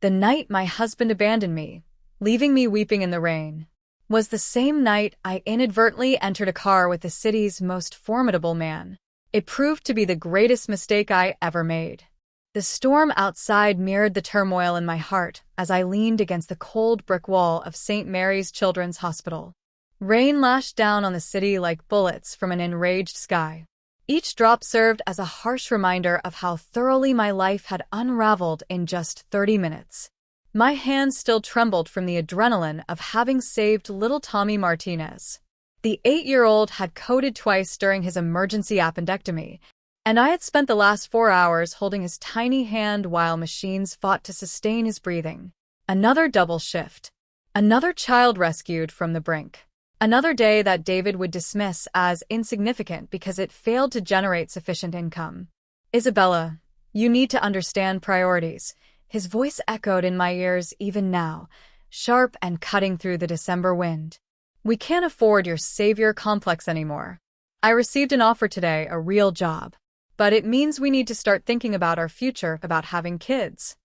The night my husband abandoned me, leaving me weeping in the rain, was the same night I inadvertently entered a car with the city's most formidable man. It proved to be the greatest mistake I ever made. The storm outside mirrored the turmoil in my heart as I leaned against the cold brick wall of St. Mary's Children's Hospital. Rain lashed down on the city like bullets from an enraged sky. Each drop served as a harsh reminder of how thoroughly my life had unraveled in just 30 minutes. My hands still trembled from the adrenaline of having saved little Tommy Martinez. The 8-year-old had coded twice during his emergency appendectomy, and I had spent the last 4 hours holding his tiny hand while machines fought to sustain his breathing. Another double shift. Another child rescued from the brink. Another day that David would dismiss as insignificant because it failed to generate sufficient income. Isabella, you need to understand priorities. His voice echoed in my ears even now, sharp and cutting through the December wind. We can't afford your savior complex anymore. I received an offer today, a real job. But it means we need to start thinking about our future, about having kids.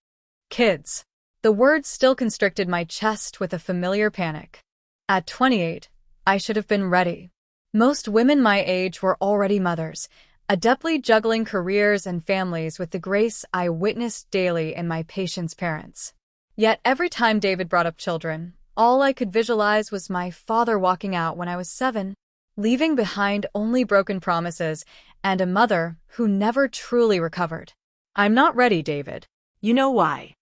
Kids. The word still constricted my chest with a familiar panic. At 28, I should have been ready. Most women my age were already mothers, adeptly juggling careers and families with the grace I witnessed daily in my patients' parents. Yet every time David brought up children, all I could visualize was my father walking out when I was 7, leaving behind only broken promises and a mother who never truly recovered. I'm not ready, David. You know why?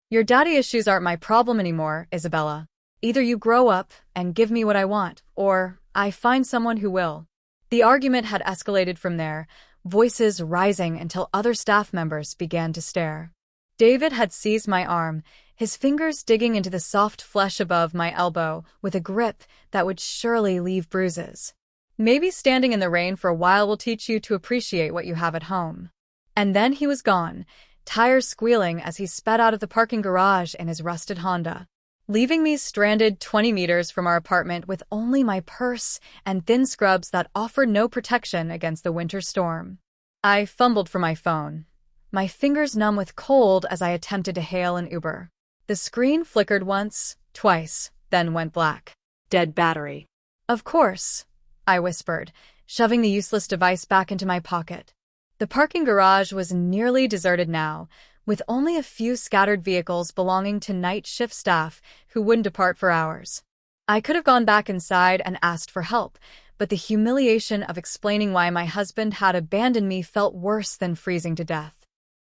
Your daddy issues aren't my problem anymore, Isabella. Either you grow up and give me what I want, or I find someone who will. The argument had escalated from there, voices rising until other staff members began to stare. David had seized my arm, his fingers digging into the soft flesh above my elbow with a grip that would surely leave bruises. Maybe standing in the rain for a while will teach you to appreciate what you have at home. And then he was gone, tires squealing as he sped out of the parking garage in his rusted Honda, leaving me stranded 20 meters from our apartment with only my purse and thin scrubs that offered no protection against the winter storm. I fumbled for my phone, my fingers numb with cold as I attempted to hail an Uber. The screen flickered once, twice, then went black. Dead battery. Of course, I whispered, shoving the useless device back into my pocket. The parking garage was nearly deserted now, with only a few scattered vehicles belonging to night shift staff who wouldn't depart for hours. I could have gone back inside and asked for help, but the humiliation of explaining why my husband had abandoned me felt worse than freezing to death.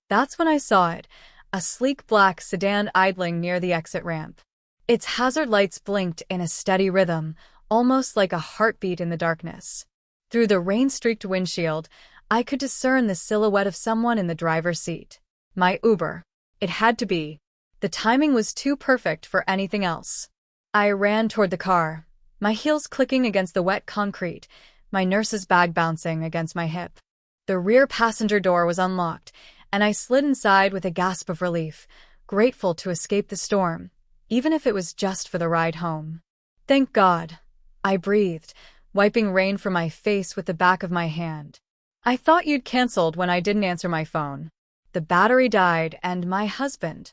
That's when I saw it, a sleek black sedan idling near the exit ramp. Its hazard lights blinked in a steady rhythm, almost like a heartbeat in the darkness. Through the rain-streaked windshield, I could discern the silhouette of someone in the driver's seat. My Uber. It had to be. The timing was too perfect for anything else. I ran toward the car, my heels clicking against the wet concrete, my nurse's bag bouncing against my hip. The rear passenger door was unlocked, and I slid inside with a gasp of relief, grateful to escape the storm, even if it was just for the ride home. Thank God, I breathed, wiping rain from my face with the back of my hand. I thought you'd canceled when I didn't answer my phone. The battery died, and my husband.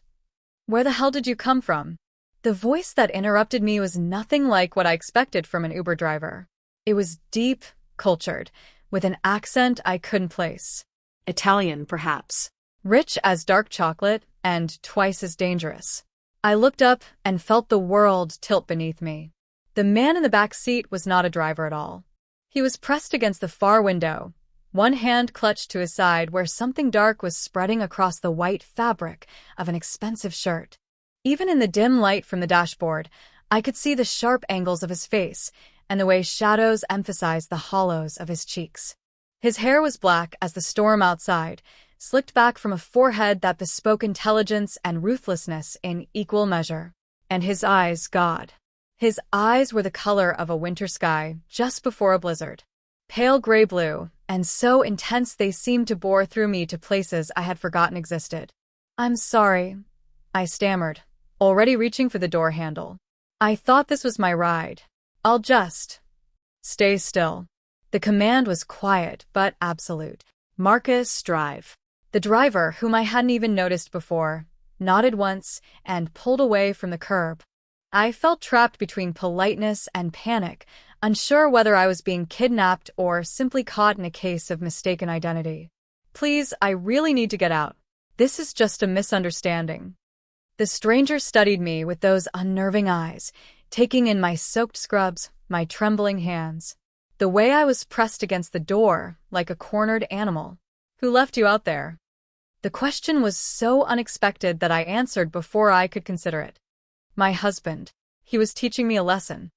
Where the hell did you come from? The voice that interrupted me was nothing like what I expected from an Uber driver. It was deep, cultured, with an accent I couldn't place. Italian, perhaps. Rich as dark chocolate, and twice as dangerous. I looked up and felt the world tilt beneath me. The man in the back seat was not a driver at all. He was pressed against the far window, one hand clutched to his side where something dark was spreading across the white fabric of an expensive shirt. Even in the dim light from the dashboard, I could see the sharp angles of his face and the way shadows emphasized the hollows of his cheeks. His hair was black as the storm outside, slicked back from a forehead that bespoke intelligence and ruthlessness in equal measure. And his eyes, God. His eyes were the color of a winter sky just before a blizzard. Pale gray blue, and so intense they seemed to bore through me to places I had forgotten existed. I'm sorry, I stammered, already reaching for the door handle. I thought this was my ride. I'll just stay still. The command was quiet but absolute. Marcus, drive. The driver, whom I hadn't even noticed before, nodded once, and pulled away from the curb. I felt trapped between politeness and panic, unsure whether I was being kidnapped or simply caught in a case of mistaken identity. Please, I really need to get out. This is just a misunderstanding. The stranger studied me with those unnerving eyes, taking in my soaked scrubs, my trembling hands. The way I was pressed against the door, like a cornered animal. Who left you out there? The question was so unexpected that I answered before I could consider it. My husband. He was teaching me a lesson.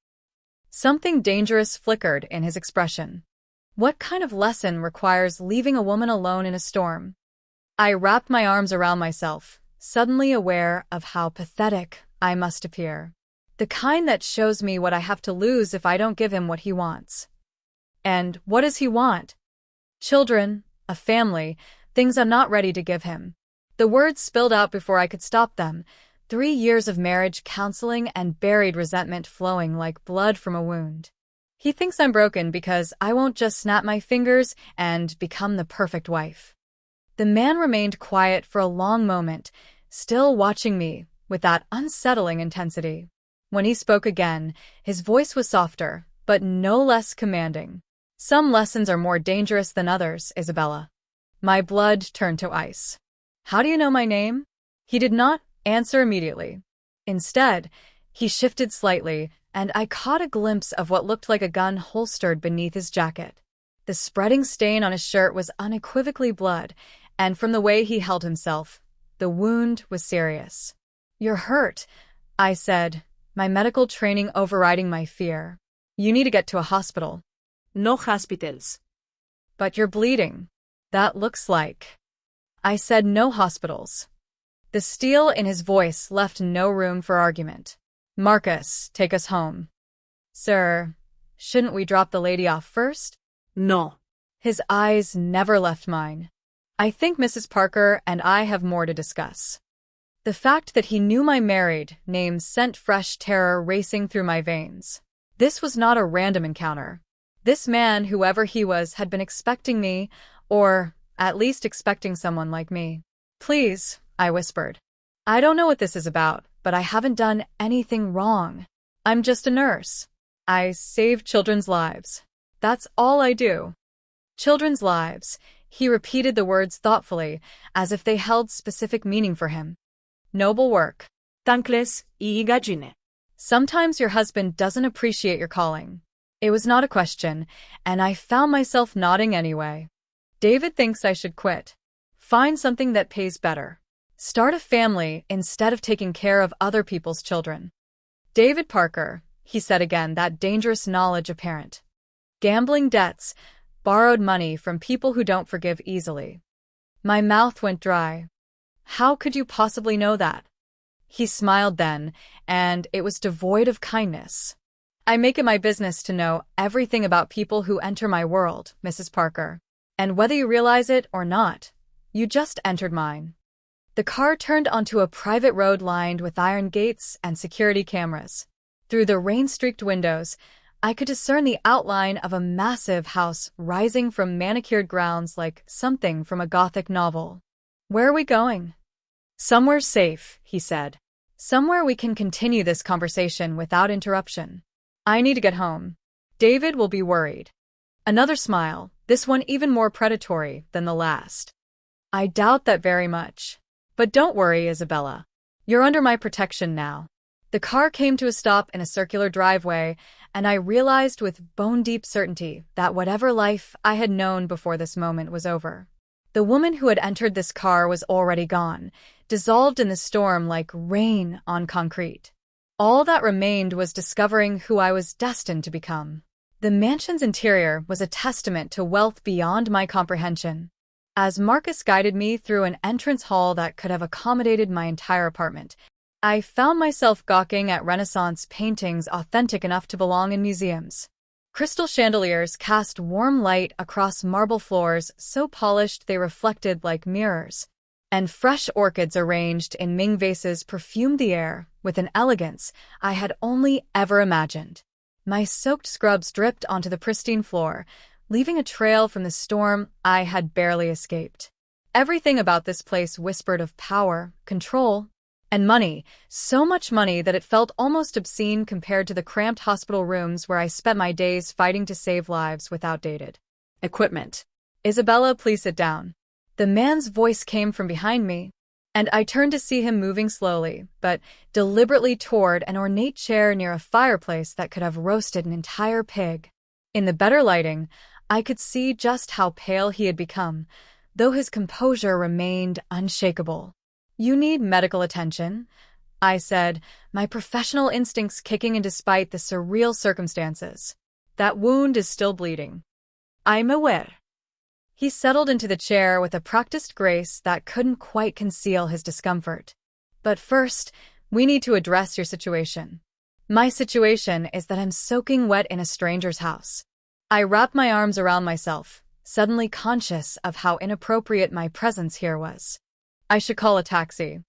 Something dangerous flickered in his expression. What kind of lesson requires leaving a woman alone in a storm? I wrapped my arms around myself, suddenly aware of how pathetic I must appear. The kind that shows me what I have to lose if I don't give him what he wants. And what does he want? Children, a family, things I'm not ready to give him. The words spilled out before I could stop them. 3 years of marriage, counseling, and buried resentment flowing like blood from a wound. He thinks I'm broken because I won't just snap my fingers and become the perfect wife. The man remained quiet for a long moment, still watching me with that unsettling intensity. When he spoke again, his voice was softer, but no less commanding. Some lessons are more dangerous than others, Isabella. My blood turned to ice. How do you know my name? He did not answer immediately. Instead, he shifted slightly, and I caught a glimpse of what looked like a gun holstered beneath his jacket. The spreading stain on his shirt was unequivocally blood, and from the way he held himself, the wound was serious. You're hurt, I said, my medical training overriding my fear. You need to get to a hospital. No hospitals. But you're bleeding. That looks like. I said no hospitals. The steel in his voice left no room for argument. Marcus, take us home. Sir, shouldn't we drop the lady off first? No. His eyes never left mine. I think Mrs. Parker and I have more to discuss. The fact that he knew my married name sent fresh terror racing through my veins. This was not a random encounter. This man, whoever he was, had been expecting me, or at least expecting someone like me. Please, I whispered. I don't know what this is about, but I haven't done anything wrong. I'm just a nurse. I save children's lives. That's all I do. Children's lives. He repeated the words thoughtfully, as if they held specific meaning for him. Noble work. Thankless y galline. Sometimes your husband doesn't appreciate your calling. It was not a question, and I found myself nodding anyway. David thinks I should quit. Find something that pays better. Start a family instead of taking care of other people's children. David Parker, he said again, that dangerous knowledge apparent. Gambling debts, borrowed money from people who don't forgive easily. My mouth went dry. How could you possibly know that? He smiled then, and it was devoid of kindness. I make it my business to know everything about people who enter my world, Mrs. Parker. And whether you realize it or not, you just entered mine. The car turned onto a private road lined with iron gates and security cameras. Through the rain-streaked windows, I could discern the outline of a massive house rising from manicured grounds like something from a Gothic novel. Where are we going? Somewhere safe, he said. Somewhere we can continue this conversation without interruption. I need to get home. David will be worried. Another smile, this one even more predatory than the last. I doubt that very much. But don't worry, Isabella. You're under my protection now. The car came to a stop in a circular driveway, and I realized with bone-deep certainty that whatever life I had known before this moment was over. The woman who had entered this car was already gone, dissolved in the storm like rain on concrete. All that remained was discovering who I was destined to become. The mansion's interior was a testament to wealth beyond my comprehension. As Marcus guided me through an entrance hall that could have accommodated my entire apartment, I found myself gawking at Renaissance paintings authentic enough to belong in museums. Crystal chandeliers cast warm light across marble floors so polished they reflected like mirrors, and fresh orchids arranged in Ming vases perfumed the air with an elegance I had only ever imagined. My soaked scrubs dripped onto the pristine floor, leaving a trail from the storm I had barely escaped. Everything about this place whispered of power, control, And money, so much money that it felt almost obscene compared to the cramped hospital rooms where I spent my days fighting to save lives with outdated Equipment. Isabella, please sit down. The man's voice came from behind me, and I turned to see him moving slowly, but deliberately toward an ornate chair near a fireplace that could have roasted an entire pig. In the better lighting, I could see just how pale he had become, though his composure remained unshakable. You need medical attention, I said, my professional instincts kicking in despite the surreal circumstances. That wound is still bleeding. I'm aware. He settled into the chair with a practiced grace that couldn't quite conceal his discomfort. But first, we need to address your situation. My situation is that I'm soaking wet in a stranger's house. I wrapped my arms around myself, suddenly conscious of how inappropriate my presence here was. I should call a taxi.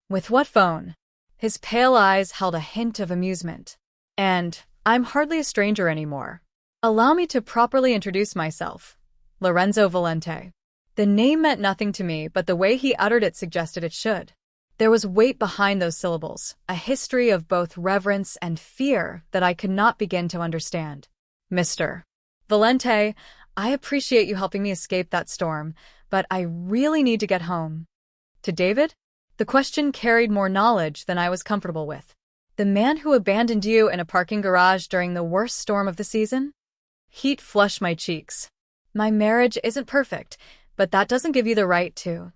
With what phone? His pale eyes held a hint of amusement. And I'm hardly a stranger anymore. Allow me to properly introduce myself. Lorenzo Valente. The name meant nothing to me, but the way he uttered it suggested it should. There was weight behind those syllables, a history of both reverence and fear that I could not begin to understand. Mr. Valente, I appreciate you helping me escape that storm, but I really need to get home. To David? The question carried more knowledge than I was comfortable with. The man who abandoned you in a parking garage during the worst storm of the season? Heat flushed my cheeks. My marriage isn't perfect, but that doesn't give you the right to.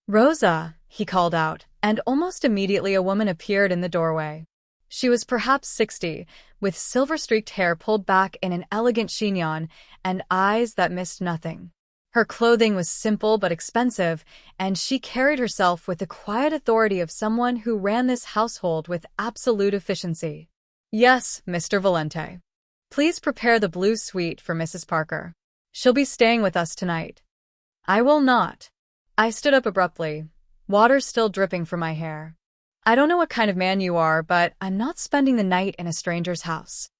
Rosa, he called out, and almost immediately a woman appeared in the doorway. She was perhaps 60, with silver-streaked hair pulled back in an elegant chignon and eyes that missed nothing. Her clothing was simple but expensive, and she carried herself with the quiet authority of someone who ran this household with absolute efficiency. Yes, Mr. Valente. Please prepare the blue suite for Mrs. Parker. She'll be staying with us tonight. I will not. I stood up abruptly, water still dripping from my hair. I don't know what kind of man you are, but I'm not spending the night in a stranger's house.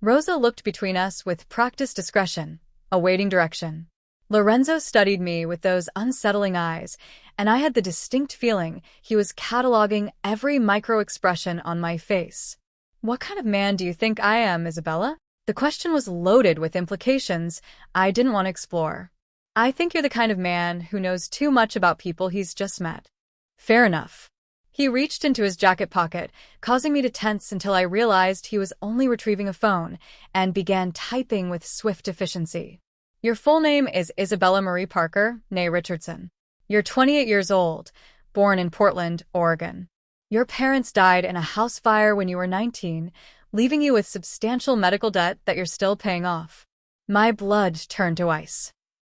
Rosa looked between us with practiced discretion, awaiting direction. Lorenzo studied me with those unsettling eyes, and I had the distinct feeling he was cataloging every micro-expression on my face. What kind of man do you think I am, Isabella? The question was loaded with implications I didn't want to explore. I think you're the kind of man who knows too much about people he's just met. Fair enough. He reached into his jacket pocket, causing me to tense until I realized he was only retrieving a phone, and began typing with swift efficiency. Your full name is Isabella Marie Parker, née Richardson. You're 28 years old, born in Portland, Oregon. Your parents died in a house fire when you were 19, leaving you with substantial medical debt that you're still paying off. My blood turned to ice.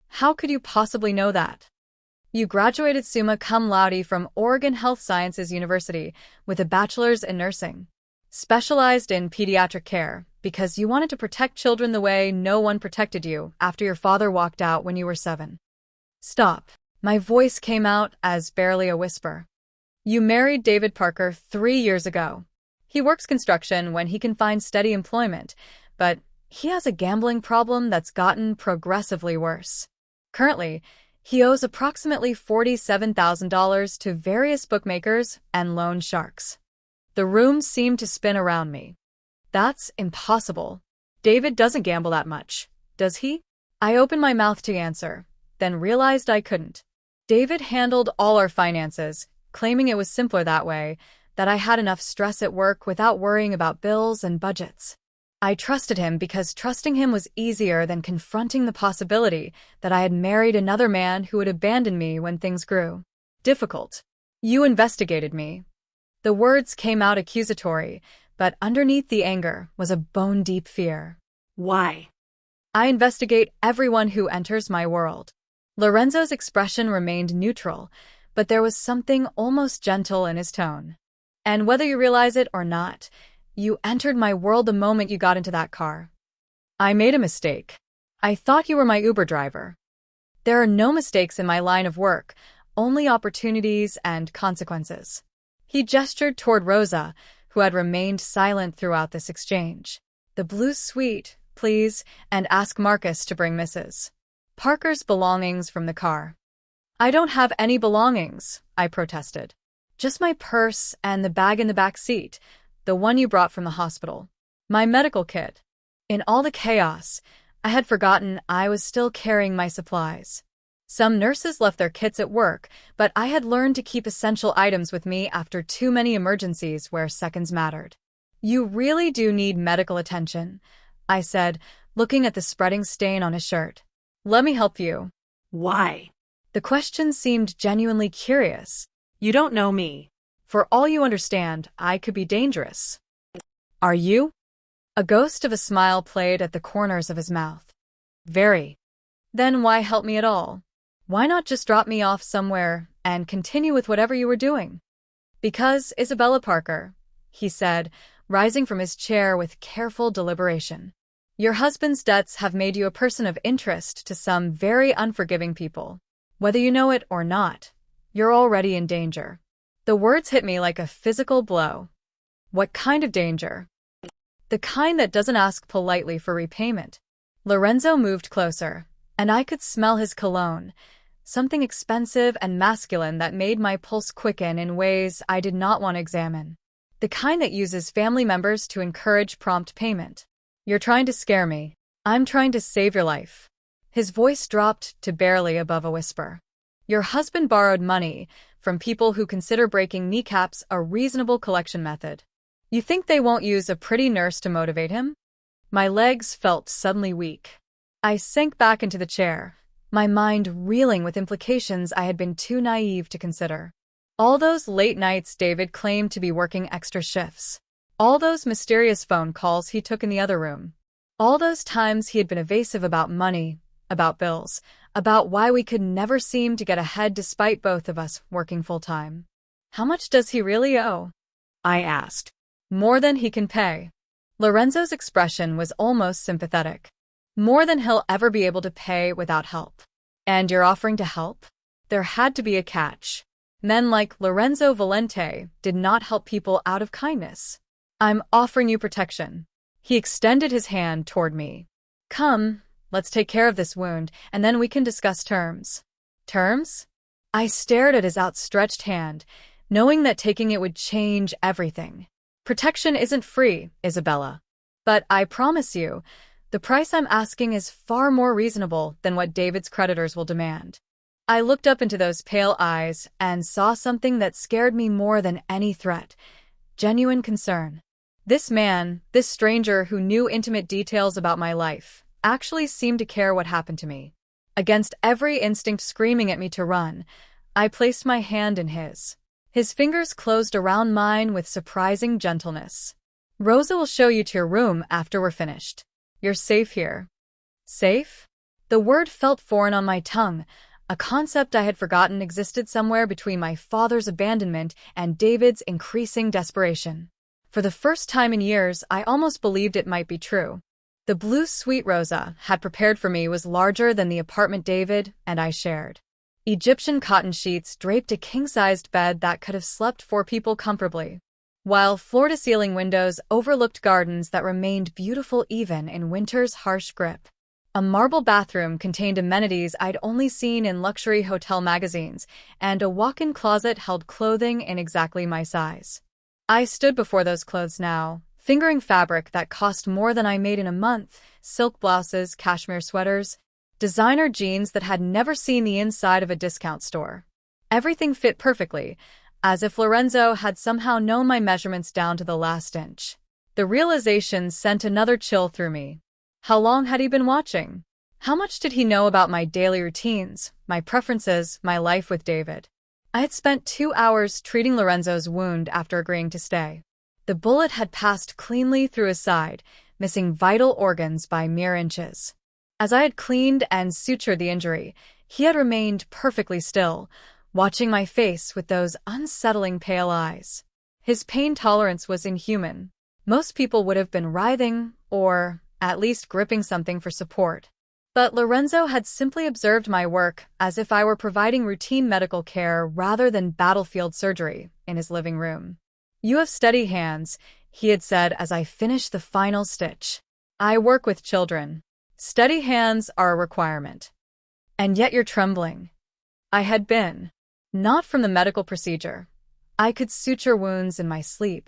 How could you possibly know that? You graduated summa cum laude from Oregon Health Sciences University with a bachelor's in nursing. Specialized in pediatric care because you wanted to protect children the way no one protected you after your father walked out when you were 7. Stop. My voice came out as barely a whisper. You married David Parker 3 years ago. He works construction when he can find steady employment, but he has a gambling problem that's gotten progressively worse. Currently, he owes approximately $47,000 to various bookmakers and loan sharks. The room seemed to spin around me. That's impossible. David doesn't gamble that much, does he? I opened my mouth to answer, then realized I couldn't. David handled all our finances, claiming it was simpler that way, that I had enough stress at work without worrying about bills and budgets. I trusted him because trusting him was easier than confronting the possibility that I had married another man who would abandon me when things grew difficult. You investigated me. The words came out accusatory, but underneath the anger was a bone-deep fear. Why? I investigate everyone who enters my world. Lorenzo's expression remained neutral, but there was something almost gentle in his tone. And whether you realize it or not, you entered my world the moment you got into that car. I made a mistake. I thought you were my Uber driver. There are no mistakes in my line of work, only opportunities and consequences. He gestured toward Rosa, who had remained silent throughout this exchange. The blue suite, please, and ask Marcus to bring Mrs. Parker's belongings from the car. I don't have any belongings, I protested. Just my purse and the bag in the back seat, the one you brought from the hospital. My medical kit. In all the chaos, I had forgotten I was still carrying my supplies. Some nurses left their kits at work, but I had learned to keep essential items with me after too many emergencies where seconds mattered. You really do need medical attention, I said, looking at the spreading stain on his shirt. Let me help you. Why? The question seemed genuinely curious. You don't know me. For all you understand, I could be dangerous. Are you? A ghost of a smile played at the corners of his mouth. Very. Then why help me at all? Why not just drop me off somewhere and continue with whatever you were doing? Because, Isabella Parker, he said, rising from his chair with careful deliberation. Your husband's debts have made you a person of interest to some very unforgiving people. Whether you know it or not, you're already in danger. The words hit me like a physical blow. What kind of danger? The kind that doesn't ask politely for repayment. Lorenzo moved closer, and I could smell his cologne, something expensive and masculine that made my pulse quicken in ways I did not want to examine. The kind that uses family members to encourage prompt payment. You're trying to scare me. I'm trying to save your life. His voice dropped to barely above a whisper. Your husband borrowed money from people who consider breaking kneecaps a reasonable collection method. You think they won't use a pretty nurse to motivate him? My legs felt suddenly weak. I sank back into the chair, my mind reeling with implications I had been too naive to consider. All those late nights David claimed to be working extra shifts. All those mysterious phone calls he took in the other room. All those times he had been evasive about money, about bills, about why we could never seem to get ahead despite both of us working full-time. How much does he really owe? I asked. More than he can pay. Lorenzo's expression was almost sympathetic. More than he'll ever be able to pay without help. And you're offering to help? There had to be a catch. Men like Lorenzo Valente did not help people out of kindness. I'm offering you protection. He extended his hand toward me. Come, let's take care of this wound, and then we can discuss terms. Terms? I stared at his outstretched hand, knowing that taking it would change everything. Protection isn't free, Isabella. But I promise you, the price I'm asking is far more reasonable than what David's creditors will demand. I looked up into those pale eyes and saw something that scared me more than any threat. Genuine concern. This man, this stranger who knew intimate details about my life, actually seemed to care what happened to me. Against every instinct screaming at me to run, I placed my hand in his. His fingers closed around mine with surprising gentleness. Rosa will show you to your room after we're finished. You're safe here. Safe? The word felt foreign on my tongue, a concept I had forgotten existed somewhere between my father's abandonment and David's increasing desperation. For the first time in years, I almost believed it might be true. The blue suite Rosa had prepared for me was larger than the apartment David and I shared. Egyptian cotton sheets draped a king-sized bed that could have slept 4 people comfortably, while floor-to-ceiling windows overlooked gardens that remained beautiful even in winter's harsh grip. A marble bathroom contained amenities I'd only seen in luxury hotel magazines, and a walk-in closet held clothing in exactly my size. I stood before those clothes now, fingering fabric that cost more than I made in a month, silk blouses, cashmere sweaters, designer jeans that had never seen the inside of a discount store. Everything fit perfectly, as if Lorenzo had somehow known my measurements down to the last inch. The realization sent another chill through me. How long had he been watching? How much did he know about my daily routines, my preferences, my life with David? I had spent 2 hours treating Lorenzo's wound after agreeing to stay. The bullet had passed cleanly through his side, missing vital organs by mere inches. As I had cleaned and sutured the injury, he had remained perfectly still, watching my face with those unsettling pale eyes. His pain tolerance was inhuman. Most people would have been writhing or at least gripping something for support. But Lorenzo had simply observed my work as if I were providing routine medical care rather than battlefield surgery in his living room. You have steady hands, he had said as I finished the final stitch. I work with children. Steady hands are a requirement. And yet you're trembling. I had been. Not from the medical procedure. I could suture wounds in my sleep,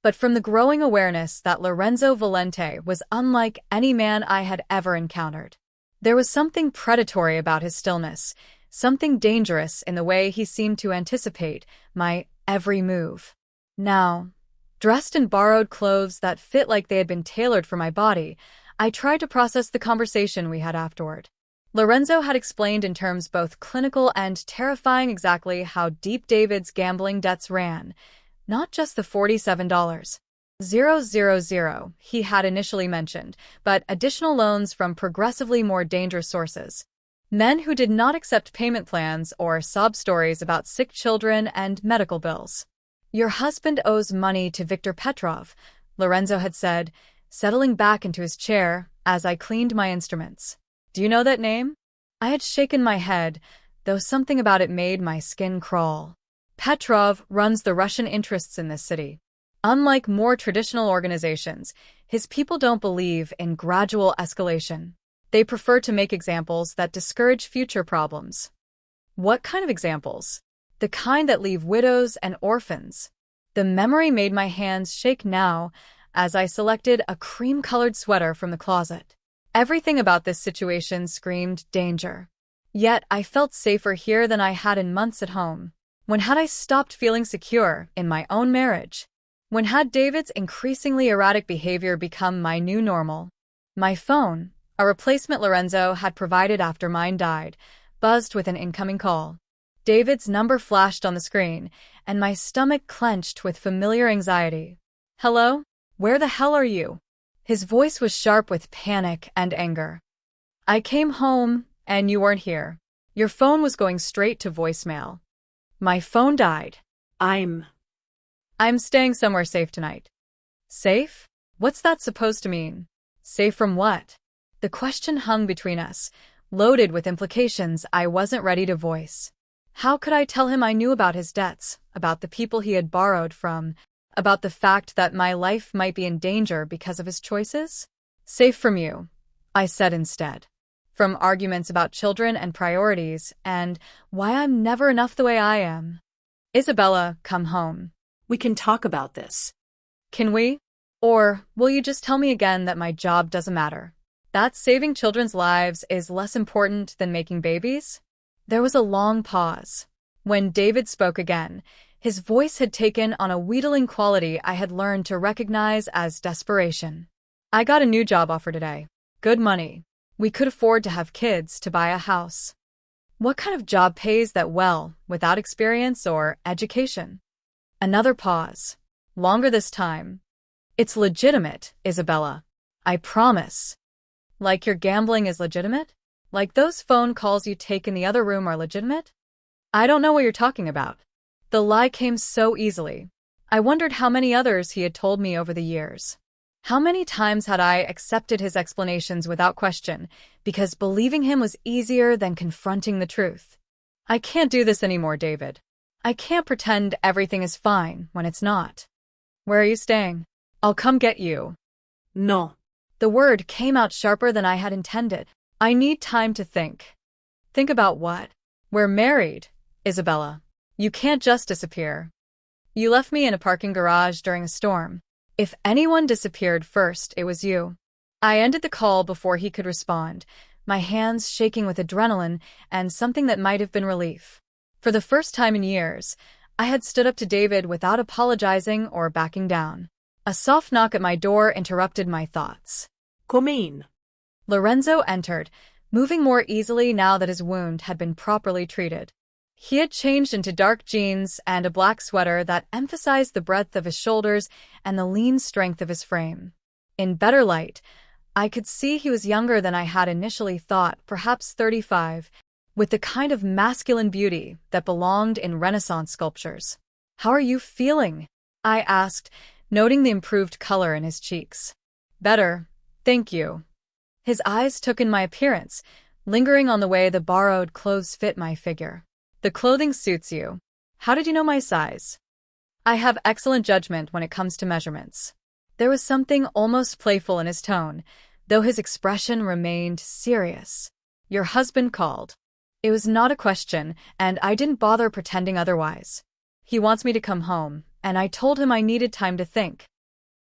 but from the growing awareness that Lorenzo Valente was unlike any man I had ever encountered. There was something predatory about his stillness, something dangerous in the way he seemed to anticipate my every move. Now, dressed in borrowed clothes that fit like they had been tailored for my body, I tried to process the conversation we had afterward. Lorenzo had explained in terms both clinical and terrifying exactly how deep David's gambling debts ran, not just the $47,000 he had initially mentioned, but additional loans from progressively more dangerous sources. Men who did not accept payment plans or sob stories about sick children and medical bills. "Your husband owes money to Viktor Petrov," Lorenzo had said, settling back into his chair as I cleaned my instruments. "Do you know that name?" I had shaken my head, though something about it made my skin crawl. Petrov runs the Russian interests in this city. Unlike more traditional organizations, his people don't believe in gradual escalation. They prefer to make examples that discourage future problems. What kind of examples? The kind that leave widows and orphans. The memory made my hands shake now as I selected a cream-colored sweater from the closet. Everything about this situation screamed danger. Yet I felt safer here than I had in months at home. When had I stopped feeling secure in my own marriage? When had David's increasingly erratic behavior become my new normal? My phone, a replacement Lorenzo had provided after mine died, buzzed with an incoming call. David's number flashed on the screen, and my stomach clenched with familiar anxiety. "Hello? Where the hell are you?" His voice was sharp with panic and anger. "I came home, and you weren't here. Your phone was going straight to voicemail." "My phone died." I'm staying somewhere safe tonight." "Safe? What's that supposed to mean? Safe from what?" The question hung between us, loaded with implications I wasn't ready to voice. How could I tell him I knew about his debts, about the people he had borrowed from, about the fact that my life might be in danger because of his choices? "Safe from you," I said instead. "From arguments about children and priorities, and why I'm never enough the way I am." "Isabella, come home. We can talk about this. Can we? Or will you just tell me again that my job doesn't matter? That saving children's lives is less important than making babies?" There was a long pause. When David spoke again, his voice had taken on a wheedling quality I had learned to recognize as desperation. "I got a new job offer today. Good money. We could afford to have kids, to buy a house." "What kind of job pays that well, without experience or education?" Another pause. Longer this time. "It's legitimate, Isabella. I promise." "Like your gambling is legitimate? Like those phone calls you take in the other room are legitimate?" "I don't know what you're talking about." The lie came so easily. I wondered how many others he had told me over the years. How many times had I accepted his explanations without question, because believing him was easier than confronting the truth? "I can't do this anymore, David. I can't pretend everything is fine when it's not." "Where are you staying? I'll come get you." No. The word came out sharper than I had intended. "I need time to think." "Think about what?" "We're married, Isabella. You can't just disappear. You left me in a parking garage during a storm. If anyone disappeared first, it was you." I ended the call before he could respond, my hands shaking with adrenaline and something that might have been relief. For the first time in years, I had stood up to David without apologizing or backing down. A soft knock at my door interrupted my thoughts. Come in. Lorenzo entered, moving more easily now that his wound had been properly treated. He had changed into dark jeans and a black sweater that emphasized the breadth of his shoulders and the lean strength of his frame. In better light, I could see he was younger than I had initially thought, perhaps 35, with the kind of masculine beauty that belonged in Renaissance sculptures. "How are you feeling?" I asked, noting the improved color in his cheeks. "Better, thank you." His eyes took in my appearance, lingering on the way the borrowed clothes fit my figure. "The clothing suits you. How did you know my size?" "I have excellent judgment when it comes to measurements." There was something almost playful in his tone, though his expression remained serious. "Your husband called." It was not a question, and I didn't bother pretending otherwise. He wants me to come home, and I told him I needed time to think.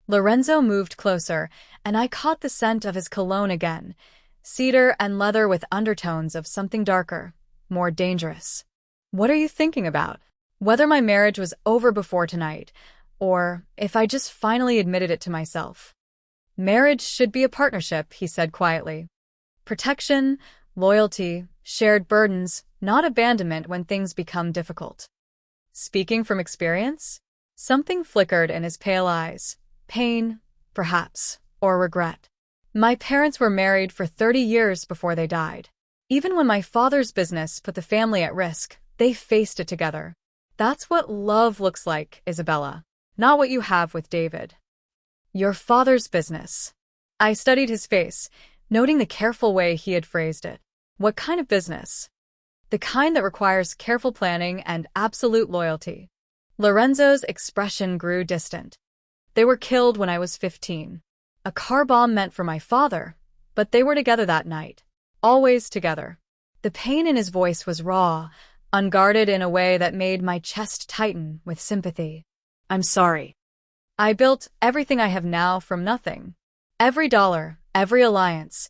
Lorenzo moved closer, and I caught the scent of his cologne again, cedar and leather with undertones of something darker, more dangerous. What are you thinking about? Whether my marriage was over before tonight, or if I just finally admitted it to myself. Marriage should be a partnership, he said quietly. Protection, loyalty, shared burdens, not abandonment when things become difficult. Speaking from experience? Something flickered in his pale eyes. Pain, perhaps, or regret. My parents were married for 30 years before they died. Even when my father's business put the family at risk, they faced it together. That's what love looks like, Isabella. Not what you have with David. Your father's business. I studied his face, noting the careful way he had phrased it. What kind of business? The kind that requires careful planning and absolute loyalty. Lorenzo's expression grew distant. They were killed when I was 15. A car bomb meant for my father, but they were together that night. Always together. The pain in his voice was raw, unguarded in a way that made my chest tighten with sympathy. I'm sorry. I built everything I have now from nothing. Every dollar, every alliance,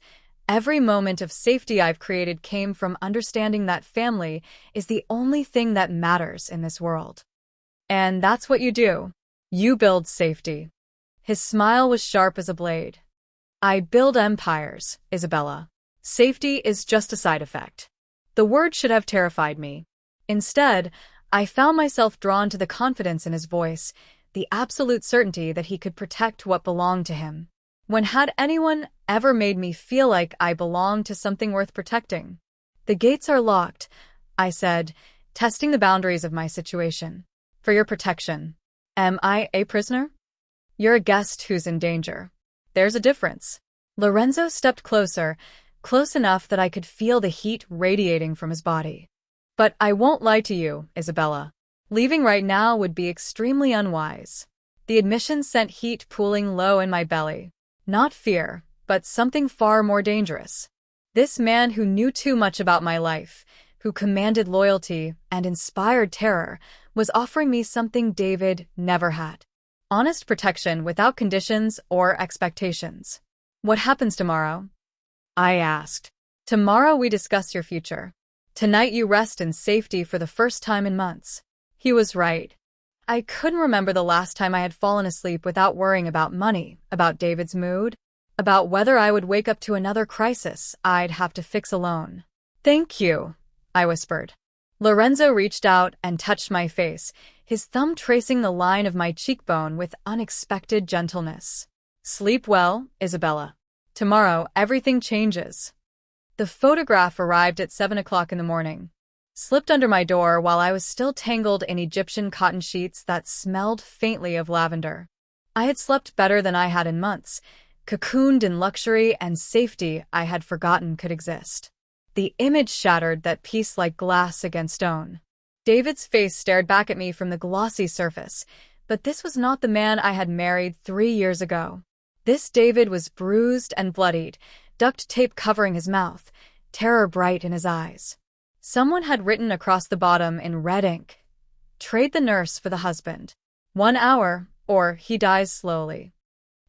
every moment of safety I've created came from understanding that family is the only thing that matters in this world. And that's what you do. You build safety. His smile was sharp as a blade. I build empires, Isabella. Safety is just a side effect. The word should have terrified me. Instead, I found myself drawn to the confidence in his voice, the absolute certainty that he could protect what belonged to him. When had anyone ever made me feel like I belonged to something worth protecting? The gates are locked, I said, testing the boundaries of my situation. For your protection. Am I a prisoner? You're a guest who's in danger. There's a difference. Lorenzo stepped closer, close enough that I could feel the heat radiating from his body. But I won't lie to you, Isabella. Leaving right now would be extremely unwise. The admission sent heat pooling low in my belly. Not fear, but something far more dangerous. This man who knew too much about my life, who commanded loyalty and inspired terror, was offering me something David never had. Honest protection without conditions or expectations. What happens tomorrow? I asked. Tomorrow we discuss your future. Tonight you rest in safety for the first time in months. He was right. I couldn't remember the last time I had fallen asleep without worrying about money, about David's mood, about whether I would wake up to another crisis I'd have to fix alone. Thank you, I whispered. Lorenzo reached out and touched my face, his thumb tracing the line of my cheekbone with unexpected gentleness. Sleep well, Isabella. Tomorrow, everything changes. The photograph arrived at 7 o'clock in the morning. Slipped under my door while I was still tangled in Egyptian cotton sheets that smelled faintly of lavender. I had slept better than I had in months, cocooned in luxury and safety I had forgotten could exist. The image shattered that piece like glass against stone. David's face stared back at me from the glossy surface, but this was not the man I had married 3 years ago. This David was bruised and bloodied, duct tape covering his mouth, terror bright in his eyes. Someone had written across the bottom in red ink, "Trade the nurse for the husband. 1 hour, or he dies slowly."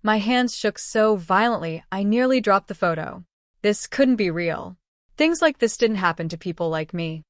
My hands shook so violently I nearly dropped the photo. This couldn't be real. Things like this didn't happen to people like me.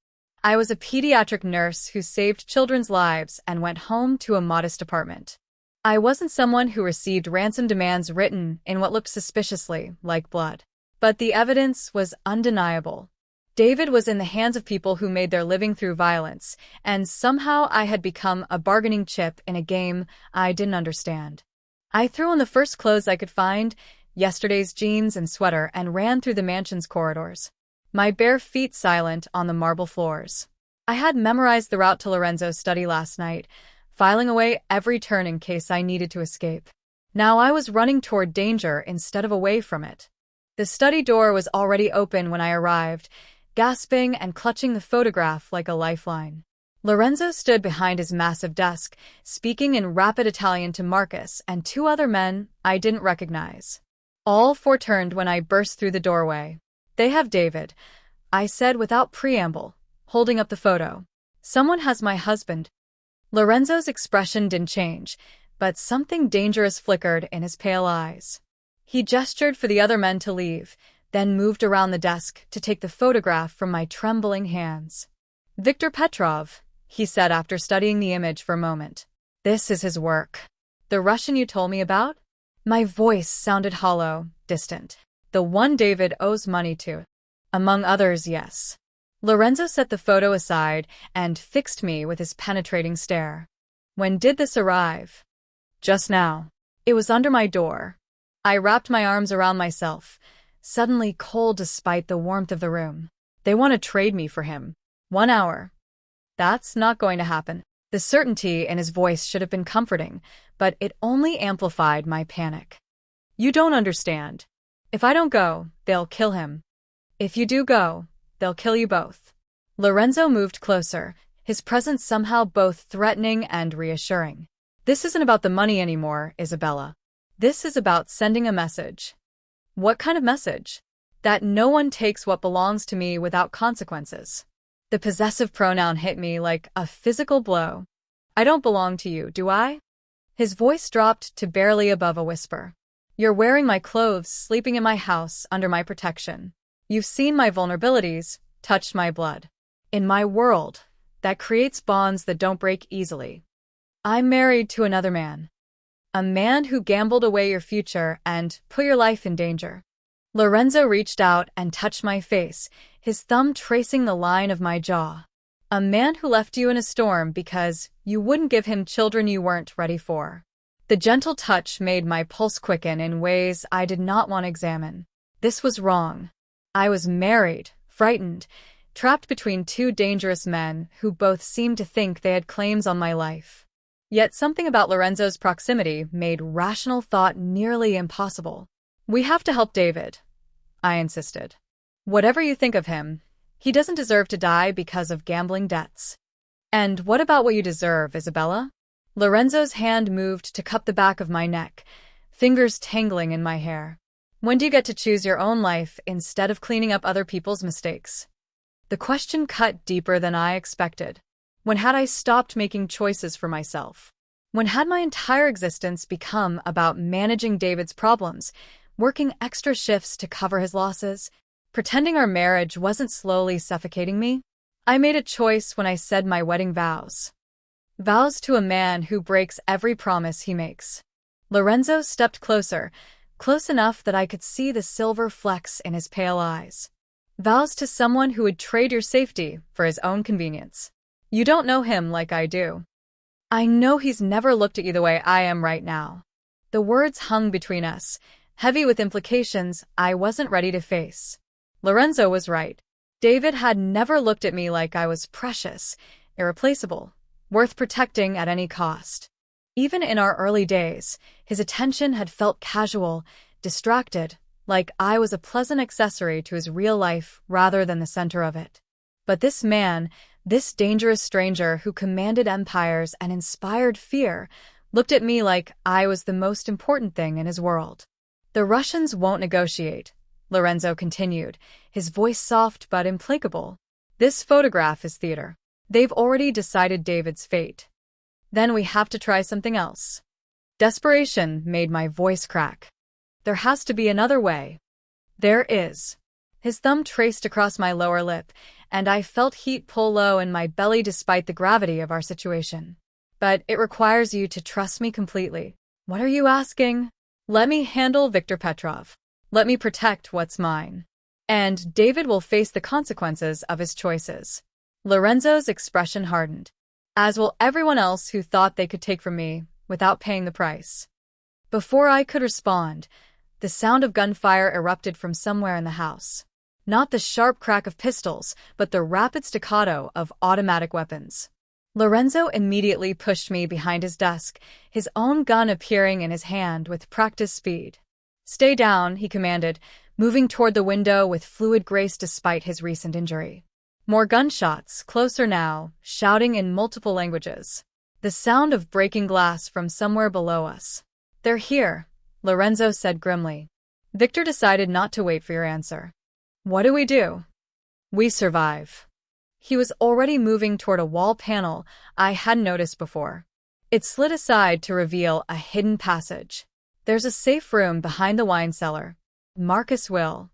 I was a pediatric nurse who saved children's lives and went home to a modest apartment. I wasn't someone who received ransom demands written in what looked suspiciously like blood. But the evidence was undeniable. David was in the hands of people who made their living through violence, and somehow I had become a bargaining chip in a game I didn't understand. I threw on the first clothes I could find, yesterday's jeans and sweater, and ran through the mansion's corridors, my bare feet silent on the marble floors. I had memorized the route to Lorenzo's study last night, filing away every turn in case I needed to escape. Now I was running toward danger instead of away from it. The study door was already open when I arrived, gasping and clutching the photograph like a lifeline. Lorenzo stood behind his massive desk, speaking in rapid Italian to Marcus and 2 other men I didn't recognize. All 4 turned when I burst through the doorway. "They have David," I said without preamble, holding up the photo. "Someone has my husband." Lorenzo's expression didn't change, but something dangerous flickered in his pale eyes. He gestured for the other men to leave, then moved around the desk to take the photograph from my trembling hands. "Viktor Petrov," he said after studying the image for a moment. "This is his work. The Russian you told me about?" My voice sounded hollow, distant. "The one David owes money to." "Among others, yes." Lorenzo set the photo aside and fixed me with his penetrating stare. "When did this arrive?" "Just now." It was under my door. I wrapped my arms around myself, suddenly cold despite the warmth of the room. "They want to trade me for him. 1 hour." "That's not going to happen." The certainty in his voice should have been comforting, but it only amplified my panic. "You don't understand. If I don't go, they'll kill him. If you do go, they'll kill you both." Lorenzo moved closer, his presence somehow both threatening and reassuring. "This isn't about the money anymore, Isabella. This is about sending a message." "What kind of message?" "That no one takes what belongs to me without consequences." The possessive pronoun hit me like a physical blow. "I don't belong to you, do I?" His voice dropped to barely above a whisper. "You're wearing my clothes, sleeping in my house, under my protection. You've seen my vulnerabilities, touched my blood. In my world, that creates bonds that don't break easily. I'm married to another man. A man who gambled away your future and put your life in danger." Lorenzo reached out and touched my face, his thumb tracing the line of my jaw. "A man who left you in a storm because you wouldn't give him children you weren't ready for." The gentle touch made my pulse quicken in ways I did not want to examine. This was wrong. I was married, frightened, trapped between two dangerous men who both seemed to think they had claims on my life. Yet something about Lorenzo's proximity made rational thought nearly impossible. "We have to help David," I insisted. "Whatever you think of him, he doesn't deserve to die because of gambling debts." "And what about what you deserve, Isabella?" Lorenzo's hand moved to cup the back of my neck, fingers tangling in my hair. "When do you get to choose your own life instead of cleaning up other people's mistakes?" The question cut deeper than I expected. When had I stopped making choices for myself? When had my entire existence become about managing David's problems, working extra shifts to cover his losses, pretending our marriage wasn't slowly suffocating me? I made a choice when I said my wedding vows. Vows to a man who breaks every promise he makes. Lorenzo stepped closer, close enough that I could see the silver flecks in his pale eyes. Vows to someone who would trade your safety for his own convenience. You don't know him like I do. I know he's never looked at you the way I am right now. The words hung between us, heavy with implications I wasn't ready to face. Lorenzo was right. David had never looked at me like I was precious, irreplaceable, worth protecting at any cost. Even in our early days, his attention had felt casual, distracted, like I was a pleasant accessory to his real life rather than the center of it. But this man, this dangerous stranger who commanded empires and inspired fear, looked at me like I was the most important thing in his world. "The Russians won't negotiate," Lorenzo continued, his voice soft but implacable. "This photograph is theater. They've already decided David's fate. Then we have to try something else." Desperation made my voice crack. "There has to be another way." "There is." His thumb traced across my lower lip, and I felt heat pull low in my belly despite the gravity of our situation. "But it requires you to trust me completely." "What are you asking?" "Let me handle Viktor Petrov. Let me protect what's mine. And David will face the consequences of his choices." Lorenzo's expression hardened. "As will everyone else who thought they could take from me without paying the price." Before I could respond, the sound of gunfire erupted from somewhere in the house. Not the sharp crack of pistols, but the rapid staccato of automatic weapons. Lorenzo immediately pushed me behind his desk, his own gun appearing in his hand with practiced speed. "Stay down," he commanded, moving toward the window with fluid grace despite his recent injury. More gunshots, closer now, shouting in multiple languages. The sound of breaking glass from somewhere below us. "They're here," Lorenzo said grimly. Victor decided not to wait for your answer. "What do? We survive." He was already moving toward a wall panel I hadn't noticed before. It slid aside to reveal a hidden passage. There's a safe room behind the wine cellar. Marcus will.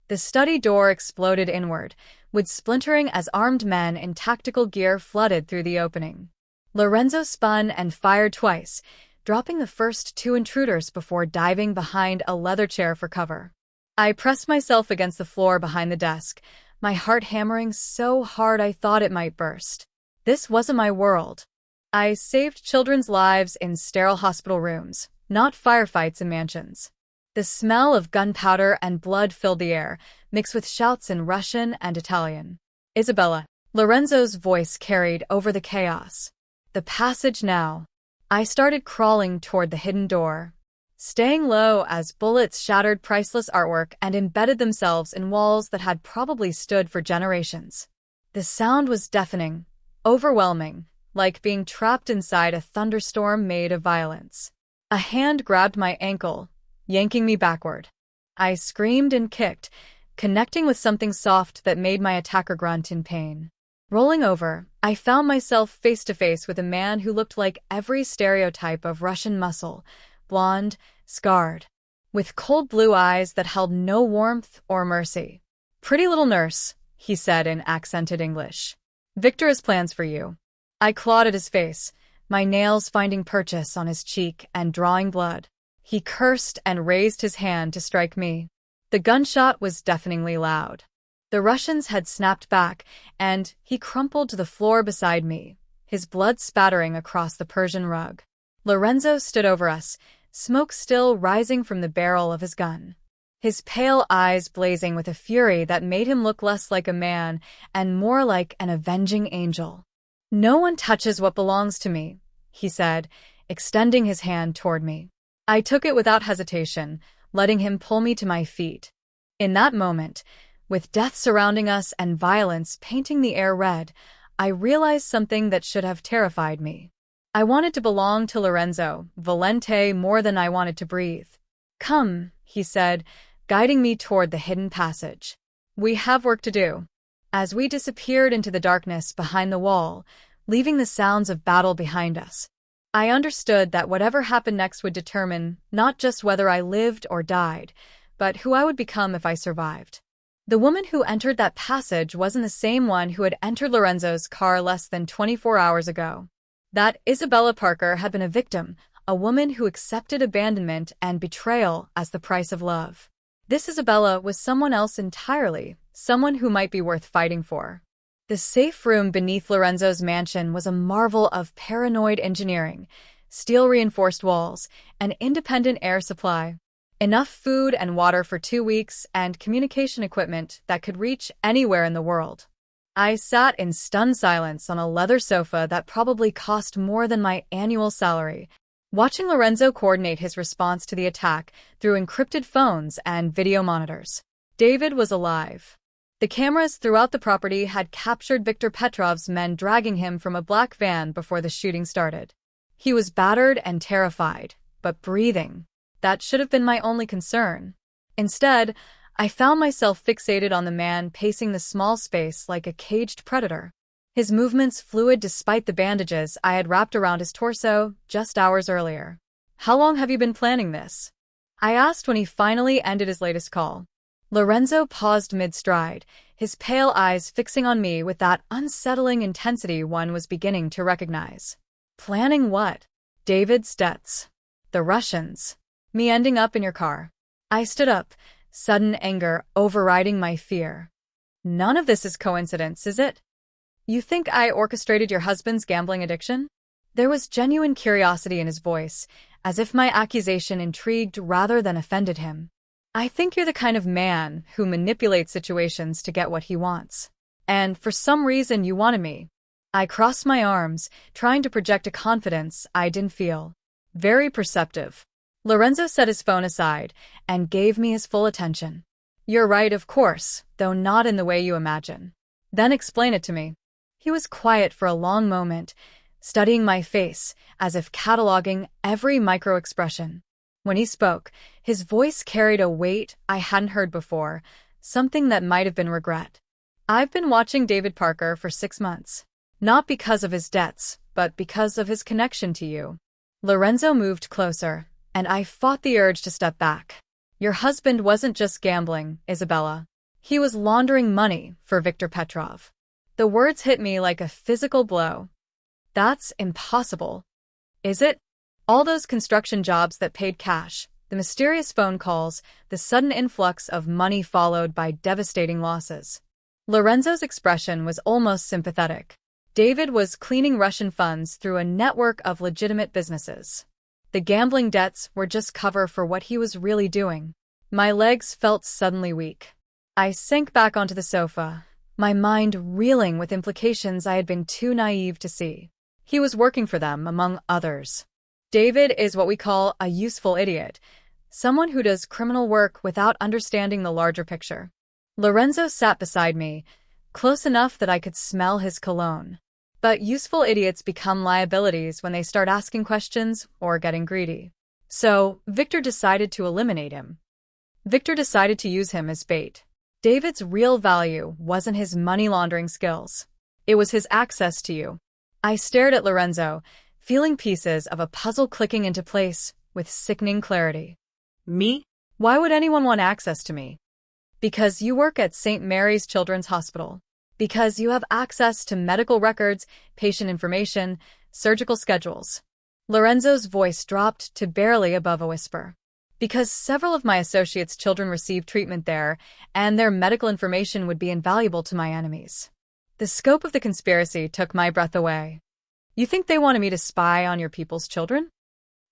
The study door exploded inward, with splintering as armed men in tactical gear flooded through the opening. Lorenzo spun and fired twice, dropping the first two intruders before diving behind a leather chair for cover. I pressed myself against the floor behind the desk, my heart hammering so hard I thought it might burst. This wasn't my world. I saved children's lives in sterile hospital rooms, not firefights in mansions. The smell of gunpowder and blood filled the air, mixed with shouts in Russian and Italian. Isabella. Lorenzo's voice carried over the chaos. The passage now. I started crawling toward the hidden door, staying low as bullets shattered priceless artwork and embedded themselves in walls that had probably stood for generations. The sound was deafening, overwhelming, like being trapped inside a thunderstorm made of violence. A hand grabbed my ankle, yanking me backward. I screamed and kicked, connecting with something soft that made my attacker grunt in pain. Rolling over, I found myself face to face with a man who looked like every stereotype of Russian muscle, blonde, scarred, with cold blue eyes that held no warmth or mercy. "Pretty little nurse," he said in accented English. "Victor has plans for you." I clawed at his face, my nails finding purchase on his cheek and drawing blood. He cursed and raised his hand to strike me. The gunshot was deafeningly loud. The Russians had snapped back, and he crumpled to the floor beside me, his blood spattering across the Persian rug. Lorenzo stood over us, smoke still rising from the barrel of his gun, his pale eyes blazing with a fury that made him look less like a man and more like an avenging angel. "No one touches what belongs to me," he said, extending his hand toward me. I took it without hesitation, letting him pull me to my feet. In that moment, with death surrounding us and violence painting the air red, I realized something that should have terrified me. I wanted to belong to Lorenzo Valente more than I wanted to breathe. "Come," he said, guiding me toward the hidden passage. "We have work to do." As we disappeared into the darkness behind the wall, leaving the sounds of battle behind us, I understood that whatever happened next would determine not just whether I lived or died, but who I would become if I survived. The woman who entered that passage wasn't the same one who had entered Lorenzo's car less than 24 hours ago. That Isabella Parker had been a victim, a woman who accepted abandonment and betrayal as the price of love. This Isabella was someone else entirely, someone who might be worth fighting for. The safe room beneath Lorenzo's mansion was a marvel of paranoid engineering, steel-reinforced walls, an independent air supply, enough food and water for 2 weeks, and communication equipment that could reach anywhere in the world. I sat in stunned silence on a leather sofa that probably cost more than my annual salary, watching Lorenzo coordinate his response to the attack through encrypted phones and video monitors. David was alive. The cameras throughout the property had captured Viktor Petrov's men dragging him from a black van before the shooting started. He was battered and terrified, but breathing. That should have been my only concern. Instead, I found myself fixated on the man pacing the small space like a caged predator. His movements fluid despite the bandages I had wrapped around his torso just hours earlier. "How long have you been planning this?" I asked when he finally ended his latest call. Lorenzo paused mid-stride, his pale eyes fixing on me with that unsettling intensity one was beginning to recognize. "Planning what?" "David's deaths. The Russians. Me ending up in your car." I stood up, sudden anger overriding my fear. "None of this is coincidence, is it? You think I orchestrated your husband's gambling addiction?" There was genuine curiosity in his voice, as if my accusation intrigued rather than offended him. "I think you're the kind of man who manipulates situations to get what he wants. And for some reason you wanted me." I crossed my arms, trying to project a confidence I didn't feel. "Very perceptive." Lorenzo set his phone aside and gave me his full attention. "You're right, of course, though not in the way you imagine." "Then explain it to me." He was quiet for a long moment, studying my face as if cataloging every micro-expression. When he spoke, his voice carried a weight I hadn't heard before, something that might have been regret. I've been watching David Parker for 6 months. Not because of his debts, but because of his connection to you. Lorenzo moved closer, and I fought the urge to step back. Your husband wasn't just gambling, Isabella. He was laundering money for Viktor Petrov. The words hit me like a physical blow. That's impossible. Is it? All those construction jobs that paid cash, the mysterious phone calls, the sudden influx of money followed by devastating losses. Lorenzo's expression was almost sympathetic. David was cleaning Russian funds through a network of legitimate businesses. The gambling debts were just cover for what he was really doing. My legs felt suddenly weak. I sank back onto the sofa, my mind reeling with implications I had been too naive to see. He was working for them, among others. David is what we call a useful idiot, someone who does criminal work without understanding the larger picture. Lorenzo sat beside me, close enough that I could smell his cologne. But useful idiots become liabilities when they start asking questions or getting greedy. So, Viktor decided to eliminate him. Viktor decided to use him as bait. David's real value wasn't his money laundering skills. It was his access to you. I stared at Lorenzo, feeling pieces of a puzzle clicking into place with sickening clarity. Me? Why would anyone want access to me? Because you work at St. Mary's Children's Hospital. Because you have access to medical records, patient information, surgical schedules. Lorenzo's voice dropped to barely above a whisper. Because several of my associates' children received treatment there, and their medical information would be invaluable to my enemies. The scope of the conspiracy took my breath away. You think they wanted me to spy on your people's children?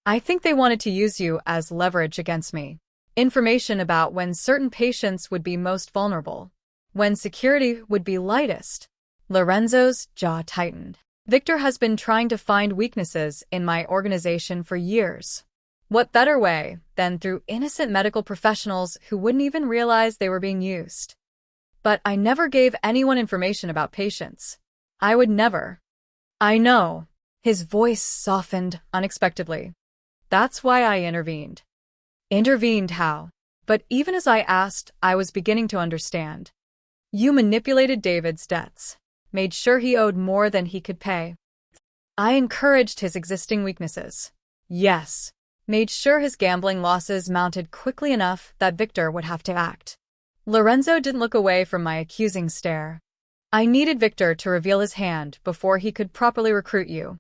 I think they wanted to use you as leverage against me. Information about when certain patients would be most vulnerable. When security would be lightest. Lorenzo's jaw tightened. Viktor has been trying to find weaknesses in my organization for years. What better way than through innocent medical professionals who wouldn't even realize they were being used? But I never gave anyone information about patients. I would never. I know. His voice softened unexpectedly. That's why I intervened. Intervened how? But even as I asked, I was beginning to understand. You manipulated David's debts, made sure he owed more than he could pay. I encouraged his existing weaknesses. Yes, made sure his gambling losses mounted quickly enough that Viktor would have to act. Lorenzo didn't look away from my accusing stare. I needed Viktor to reveal his hand before he could properly recruit you.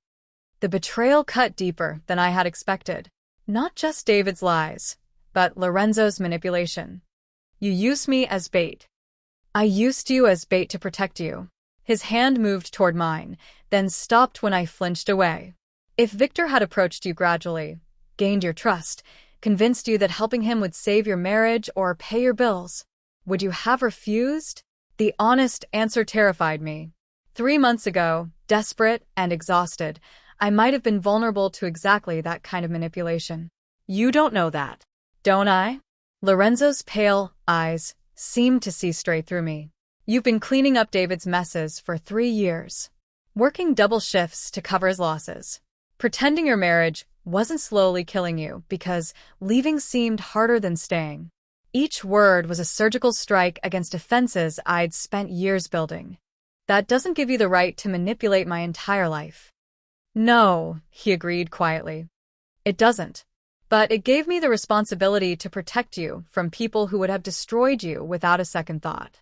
The betrayal cut deeper than I had expected. Not just David's lies, but Lorenzo's manipulation. You used me as bait. I used you as bait to protect you. His hand moved toward mine, then stopped when I flinched away. If Viktor had approached you gradually, gained your trust, convinced you that helping him would save your marriage or pay your bills, would you have refused? The honest answer terrified me. 3 months ago, desperate and exhausted, I might have been vulnerable to exactly that kind of manipulation. You don't know that, don't I? Lorenzo's pale eyes seemed to see straight through me. You've been cleaning up David's messes for 3 years, working double shifts to cover his losses, pretending your marriage wasn't slowly killing you because leaving seemed harder than staying. Each word was a surgical strike against defenses I'd spent years building. That doesn't give you the right to manipulate my entire life. No, he agreed quietly. It doesn't. But it gave me the responsibility to protect you from people who would have destroyed you without a second thought.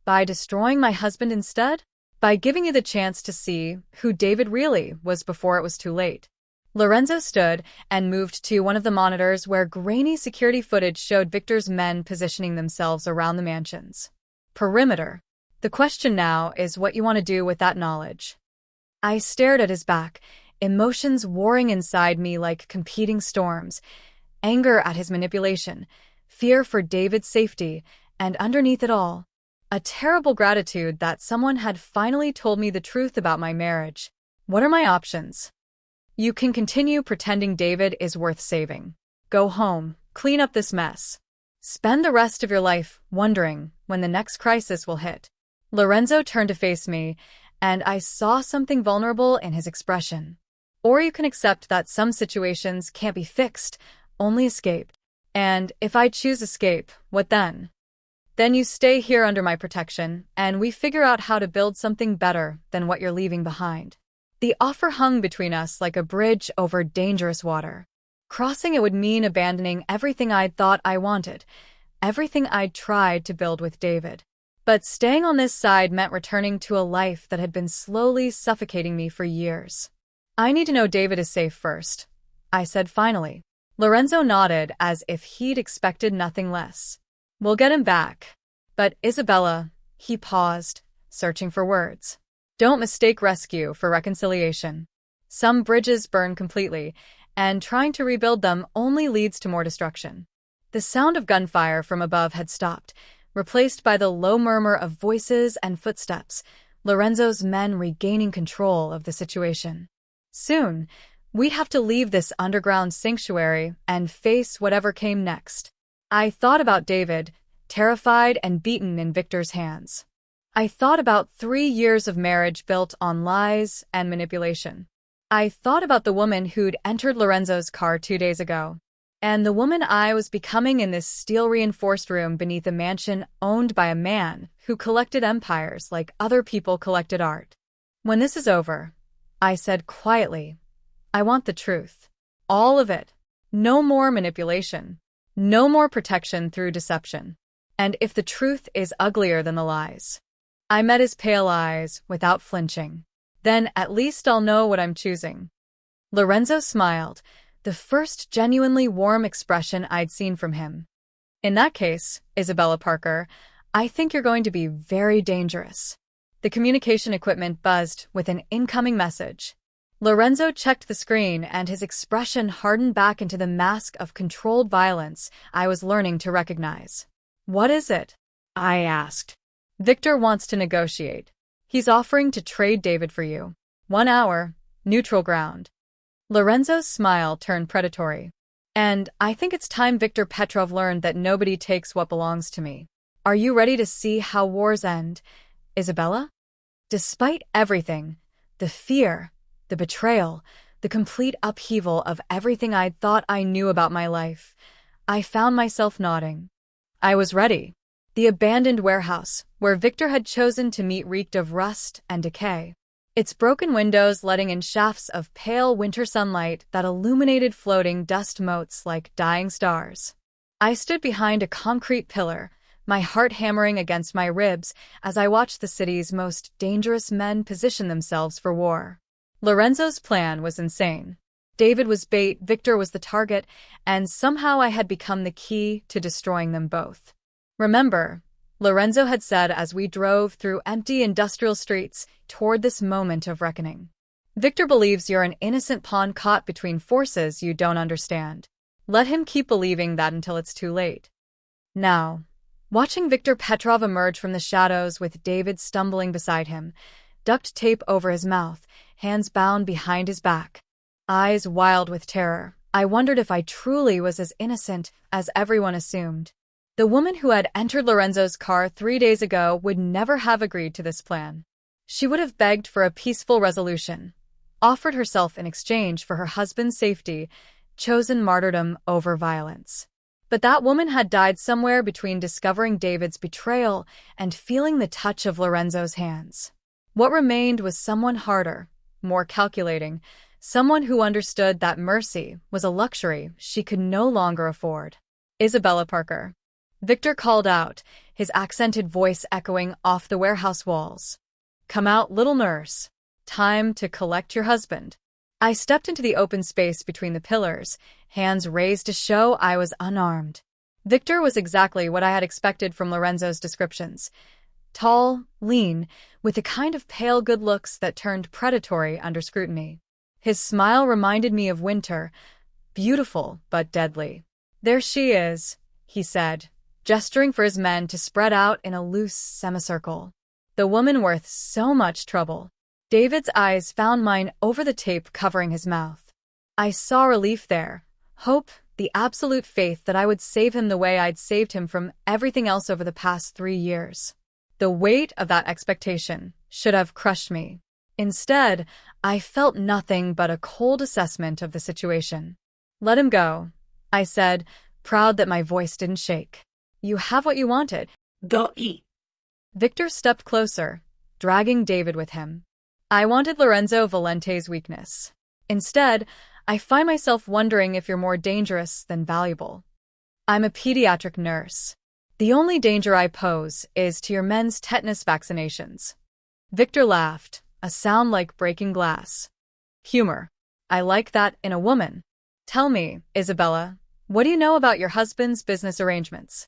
By destroying my husband instead? By giving you the chance to see who David really was before it was too late. Lorenzo stood and moved to one of the monitors where grainy security footage showed Viktor's men positioning themselves around the mansion's perimeter. The question now is what you want to do with that knowledge. I stared at his back, emotions warring inside me like competing storms, anger at his manipulation, fear for David's safety, and underneath it all, a terrible gratitude that someone had finally told me the truth about my marriage. What are my options? You can continue pretending David is worth saving. Go home, clean up this mess. Spend the rest of your life wondering when the next crisis will hit. Lorenzo turned to face me, and I saw something vulnerable in his expression. Or you can accept that some situations can't be fixed, only escaped. And if I choose escape, what then? Then you stay here under my protection, and we figure out how to build something better than what you're leaving behind. The offer hung between us like a bridge over dangerous water. Crossing it would mean abandoning everything I'd thought I wanted, everything I'd tried to build with David. But staying on this side meant returning to a life that had been slowly suffocating me for years. I need to know David is safe first, I said finally. Lorenzo nodded as if he'd expected nothing less. We'll get him back. But Isabella, he paused, searching for words. Don't mistake rescue for reconciliation. Some bridges burn completely, and trying to rebuild them only leads to more destruction. The sound of gunfire from above had stopped, replaced by the low murmur of voices and footsteps, Lorenzo's men regaining control of the situation. Soon, we'd have to leave this underground sanctuary and face whatever came next. I thought about David, terrified and beaten in Victor's hands. I thought about 3 years of marriage built on lies and manipulation. I thought about the woman who'd entered Lorenzo's car 2 days ago, and the woman I was becoming in this steel-reinforced room beneath a mansion owned by a man who collected empires like other people collected art. When this is over, I said quietly, I want the truth. All of it. No more manipulation. No more protection through deception. And if the truth is uglier than the lies. I met his pale eyes without flinching. Then at least I'll know what I'm choosing. Lorenzo smiled, the first genuinely warm expression I'd seen from him. In that case, Isabella Parker, I think you're going to be very dangerous. The communication equipment buzzed with an incoming message. Lorenzo checked the screen and his expression hardened back into the mask of controlled violence I was learning to recognize. What is it? I asked. Victor wants to negotiate. He's offering to trade David for you. 1 hour, neutral ground. Lorenzo's smile turned predatory. And I think it's time Victor Petrov learned that nobody takes what belongs to me. Are you ready to see how wars end, Isabella? Despite everything, the fear, the betrayal, the complete upheaval of everything I'd thought I knew about my life, I found myself nodding. I was ready. The abandoned warehouse, where Victor had chosen to meet, reeked of rust and decay. Its broken windows letting in shafts of pale winter sunlight that illuminated floating dust motes like dying stars. I stood behind a concrete pillar, my heart hammering against my ribs as I watched the city's most dangerous men position themselves for war. Lorenzo's plan was insane. David was bait, Victor was the target, and somehow I had become the key to destroying them both. Remember, Lorenzo had said as we drove through empty industrial streets toward this moment of reckoning. Victor believes you're an innocent pawn caught between forces you don't understand. Let him keep believing that until it's too late. Now, watching Victor Petrov emerge from the shadows with David stumbling beside him, duct tape over his mouth, hands bound behind his back, eyes wild with terror, I wondered if I truly was as innocent as everyone assumed. The woman who had entered Lorenzo's car 3 days ago would never have agreed to this plan. She would have begged for a peaceful resolution, offered herself in exchange for her husband's safety, chosen martyrdom over violence. But that woman had died somewhere between discovering David's betrayal and feeling the touch of Lorenzo's hands. What remained was someone harder, more calculating, someone who understood that mercy was a luxury she could no longer afford. Isabella Parker. Victor called out, his accented voice echoing off the warehouse walls. Come out, little nurse. Time to collect your husband. I stepped into the open space between the pillars, hands raised to show I was unarmed. Victor was exactly what I had expected from Lorenzo's descriptions. Tall, lean, with the kind of pale good looks that turned predatory under scrutiny. His smile reminded me of winter, beautiful but deadly. There she is, he said, gesturing for his men to spread out in a loose semicircle. The woman worth so much trouble. David's eyes found mine over the tape covering his mouth. I saw relief there, hope, the absolute faith that I would save him the way I'd saved him from everything else over the past 3 years. The weight of that expectation should have crushed me. Instead, I felt nothing but a cold assessment of the situation. Let him go, I said, proud that my voice didn't shake. You have what you wanted. Doi. Victor stepped closer, dragging David with him. I wanted Lorenzo Valente's weakness. Instead, I find myself wondering if you're more dangerous than valuable. I'm a pediatric nurse. The only danger I pose is to your men's tetanus vaccinations. Victor laughed, a sound like breaking glass. Humor. I like that in a woman. Tell me, Isabella, what do you know about your husband's business arrangements?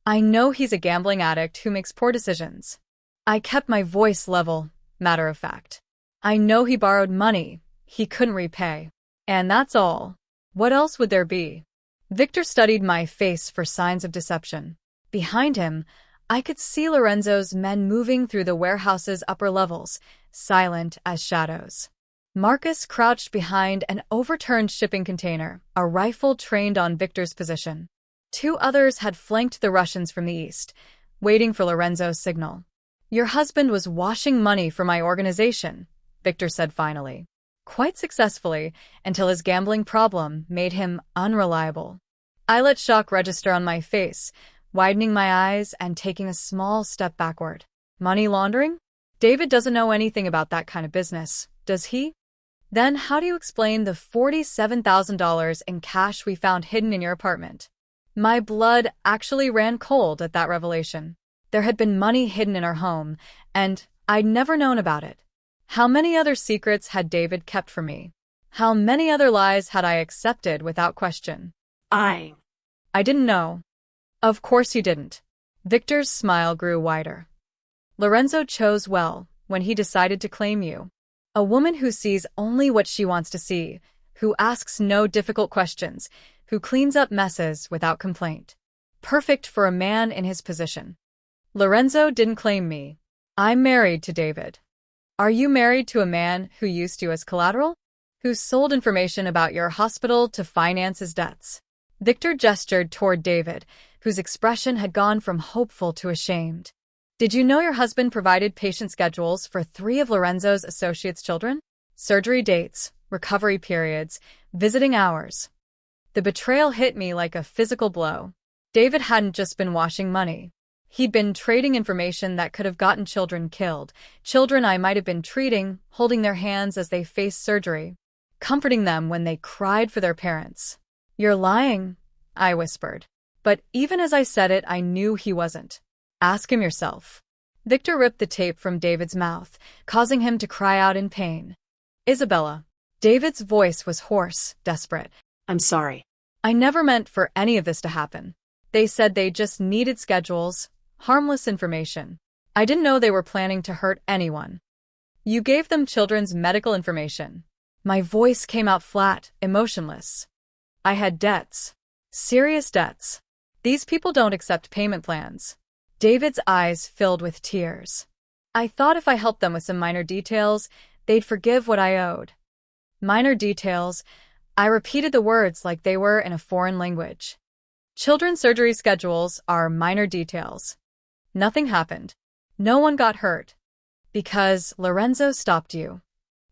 I know he's a gambling addict who makes poor decisions. I kept my voice level, matter of fact. I know he borrowed money he couldn't repay. And that's all. What else would there be? Victor studied my face for signs of deception. Behind him, I could see Lorenzo's men moving through the warehouse's upper levels, silent as shadows. Marcus crouched behind an overturned shipping container, a rifle trained on Victor's position. Two others had flanked the Russians from the east, waiting for Lorenzo's signal. Your husband was washing money for my organization, Victor said finally. Quite successfully, until his gambling problem made him unreliable. I let shock register on my face, widening my eyes and taking a small step backward. Money laundering? David doesn't know anything about that kind of business, does he? Then how do you explain the $47,000 in cash we found hidden in your apartment? My blood actually ran cold at that revelation. There had been money hidden in our home, and I'd never known about it. How many other secrets had David kept from me? How many other lies had I accepted without question? I didn't know. Of course you didn't. Victor's smile grew wider. Lorenzo chose well when he decided to claim you. A woman who sees only what she wants to see, who asks no difficult questions, who cleans up messes without complaint. Perfect for a man in his position. Lorenzo didn't claim me. I'm married to David. Are you married to a man who used you as collateral? Who sold information about your hospital to finance his debts? Victor gestured toward David, whose expression had gone from hopeful to ashamed. Did you know your husband provided patient schedules for 3 of Lorenzo's associates' children? Surgery dates, recovery periods, visiting hours. The betrayal hit me like a physical blow. David hadn't just been washing money. He'd been trading information that could have gotten children killed, children I might have been treating, holding their hands as they faced surgery, comforting them when they cried for their parents. You're lying, I whispered. But even as I said it, I knew he wasn't. Ask him yourself. Victor ripped the tape from David's mouth, causing him to cry out in pain. Isabella. David's voice was hoarse, desperate. I'm sorry. I never meant for any of this to happen. They said they just needed schedules, harmless information. I didn't know they were planning to hurt anyone. You gave them children's medical information. My voice came out flat, emotionless. I had debts. Serious debts. These people don't accept payment plans. David's eyes filled with tears. I thought if I helped them with some minor details, they'd forgive what I owed. Minor details. I repeated the words like they were in a foreign language. Children's surgery schedules are minor details. Nothing happened. No one got hurt. Because Lorenzo stopped you.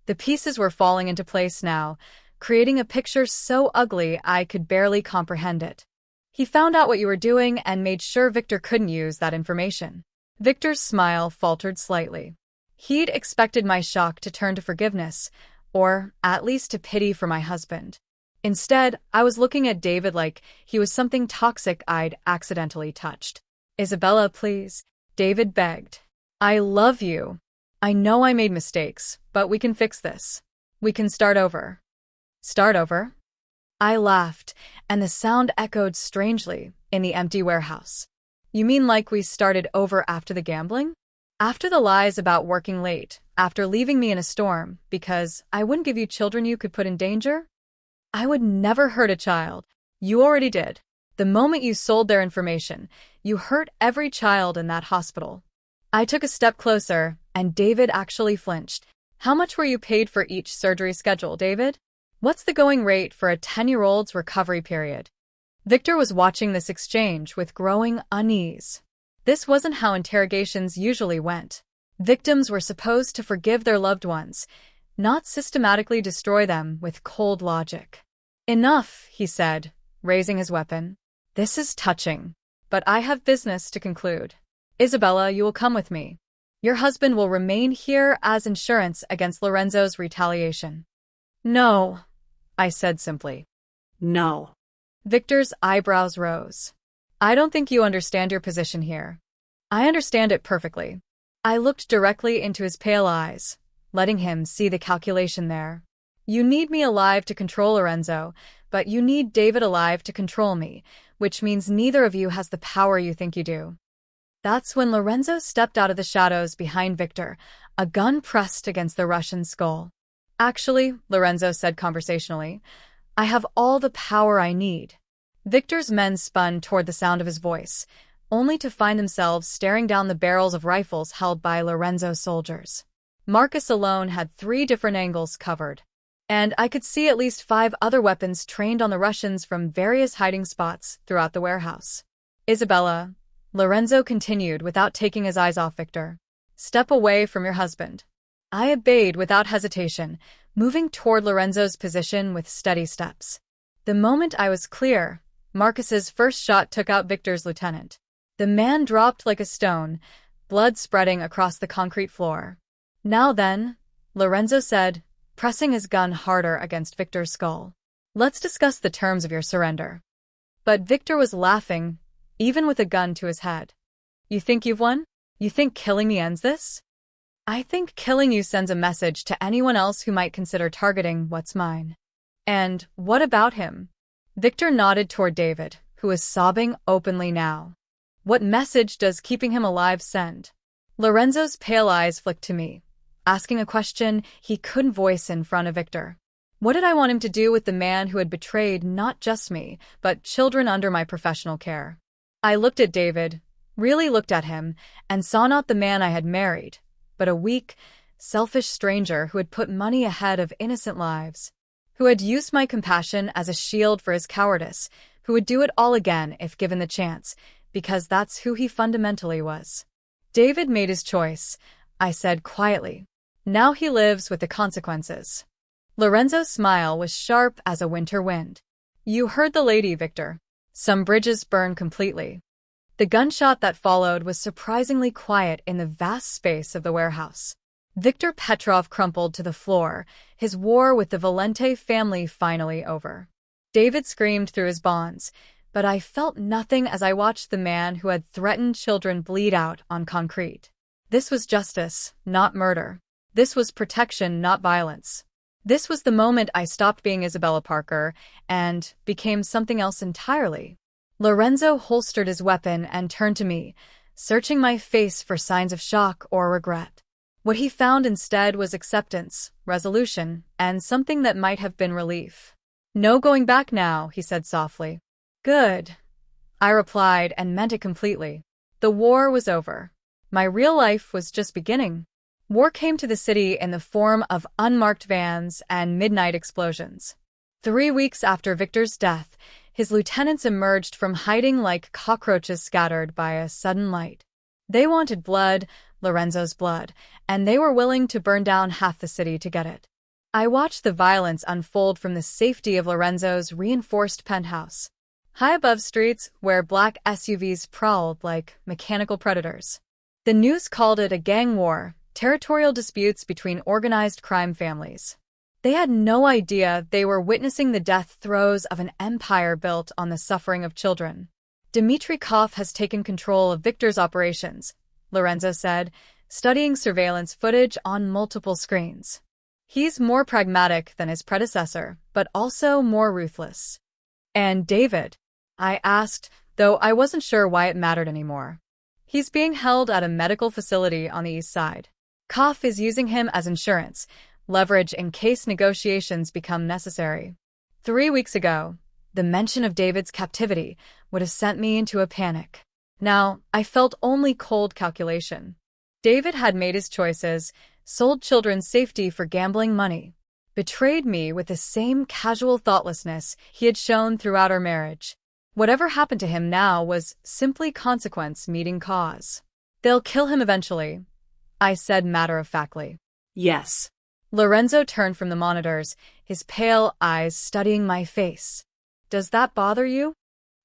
The pieces were falling into place now, creating a picture so ugly I could barely comprehend it. He found out what you were doing and made sure Victor couldn't use that information. Victor's smile faltered slightly. He'd expected my shock to turn to forgiveness, or at least to pity for my husband. Instead, I was looking at David like he was something toxic I'd accidentally touched. Isabella, please, David begged. I love you. I know I made mistakes, but we can fix this. We can start over. Start over? I laughed, and the sound echoed strangely in the empty warehouse. You mean like we started over after the gambling? After the lies about working late, after leaving me in a storm, because I wouldn't give you children you could put in danger? I would never hurt a child. You already did. The moment you sold their information, you hurt every child in that hospital. I took a step closer, and David actually flinched. How much were you paid for each surgery schedule, David? What's the going rate for a 10-year-old's recovery period? Victor was watching this exchange with growing unease. This wasn't how interrogations usually went. Victims were supposed to forgive their loved ones, not systematically destroy them with cold logic. Enough, he said, raising his weapon. This is touching, but I have business to conclude. Isabella, you will come with me. Your husband will remain here as insurance against Lorenzo's retaliation. No, I said simply. No. Victor's eyebrows rose. I don't think you understand your position here. I understand it perfectly. I looked directly into his pale eyes, letting him see the calculation there. You need me alive to control Lorenzo, but you need David alive to control me, which means neither of you has the power you think you do. That's when Lorenzo stepped out of the shadows behind Victor, a gun pressed against the Russian's skull. Actually, Lorenzo said conversationally, I have all the power I need. Victor's men spun toward the sound of his voice, only to find themselves staring down the barrels of rifles held by Lorenzo's soldiers. Marcus alone had 3 different angles covered, and I could see at least 5 other weapons trained on the Russians from various hiding spots throughout the warehouse. Isabella, Lorenzo continued without taking his eyes off Victor. Step away from your husband. I obeyed without hesitation, moving toward Lorenzo's position with steady steps. The moment I was clear, Marcus's first shot took out Victor's lieutenant. The man dropped like a stone, blood spreading across the concrete floor. Now then, Lorenzo said, pressing his gun harder against Victor's skull. Let's discuss the terms of your surrender. But Victor was laughing, even with a gun to his head. You think you've won? You think killing me ends this? I think killing you sends a message to anyone else who might consider targeting what's mine. And what about him? Victor nodded toward David, who was sobbing openly now. What message does keeping him alive send? Lorenzo's pale eyes flicked to me, asking a question he couldn't voice in front of Victor. What did I want him to do with the man who had betrayed not just me, but children under my professional care? I looked at David, really looked at him, and saw not the man I had married, but a weak, selfish stranger who had put money ahead of innocent lives, who had used my compassion as a shield for his cowardice, who would do it all again if given the chance, because that's who he fundamentally was. David made his choice, I said quietly. Now he lives with the consequences. Lorenzo's smile was sharp as a winter wind. You heard the lady, Victor. Some bridges burned completely. The gunshot that followed was surprisingly quiet in the vast space of the warehouse. Victor Petrov crumpled to the floor, his war with the Valente family finally over. David screamed through his bonds, but I felt nothing as I watched the man who had threatened children bleed out on concrete. This was justice, not murder. This was protection, not violence. This was the moment I stopped being Isabella Parker and became something else entirely. Lorenzo holstered his weapon and turned to me, searching my face for signs of shock or regret. What he found instead was acceptance, resolution, and something that might have been relief. No going back now, he said softly. Good, I replied and meant it completely. The war was over. My real life was just beginning. War came to the city in the form of unmarked vans and midnight explosions. 3 weeks after Victor's death, his lieutenants emerged from hiding like cockroaches scattered by a sudden light. They wanted blood, Lorenzo's blood, and they were willing to burn down half the city to get it. I watched the violence unfold from the safety of Lorenzo's reinforced penthouse, high above streets where black SUVs prowled like mechanical predators. The news called it a gang war, territorial disputes between organized crime families. They had no idea they were witnessing the death throes of an empire built on the suffering of children. Dmitry Kov has taken control of Victor's operations, Lorenzo said, studying surveillance footage on multiple screens. He's more pragmatic than his predecessor, but also more ruthless. And David? I asked, though I wasn't sure why it mattered anymore. He's being held at a medical facility on the east side. Kov is using him as insurance, leverage in case negotiations become necessary. 3 weeks ago, the mention of David's captivity would have sent me into a panic. Now, I felt only cold calculation. David had made his choices, sold children's safety for gambling money, betrayed me with the same casual thoughtlessness he had shown throughout our marriage. Whatever happened to him now was simply consequence meeting cause. They'll kill him eventually, I said matter-of-factly. Yes. Lorenzo turned from the monitors, his pale eyes studying my face. Does that bother you?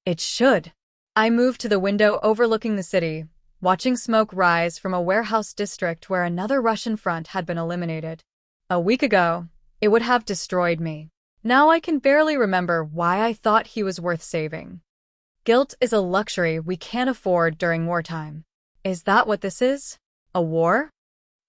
It should. I moved to the window overlooking the city, watching smoke rise from a warehouse district where another Russian front had been eliminated. A week ago, it would have destroyed me. Now I can barely remember why I thought he was worth saving. Guilt is a luxury we can't afford during wartime. Is that what this is? A war?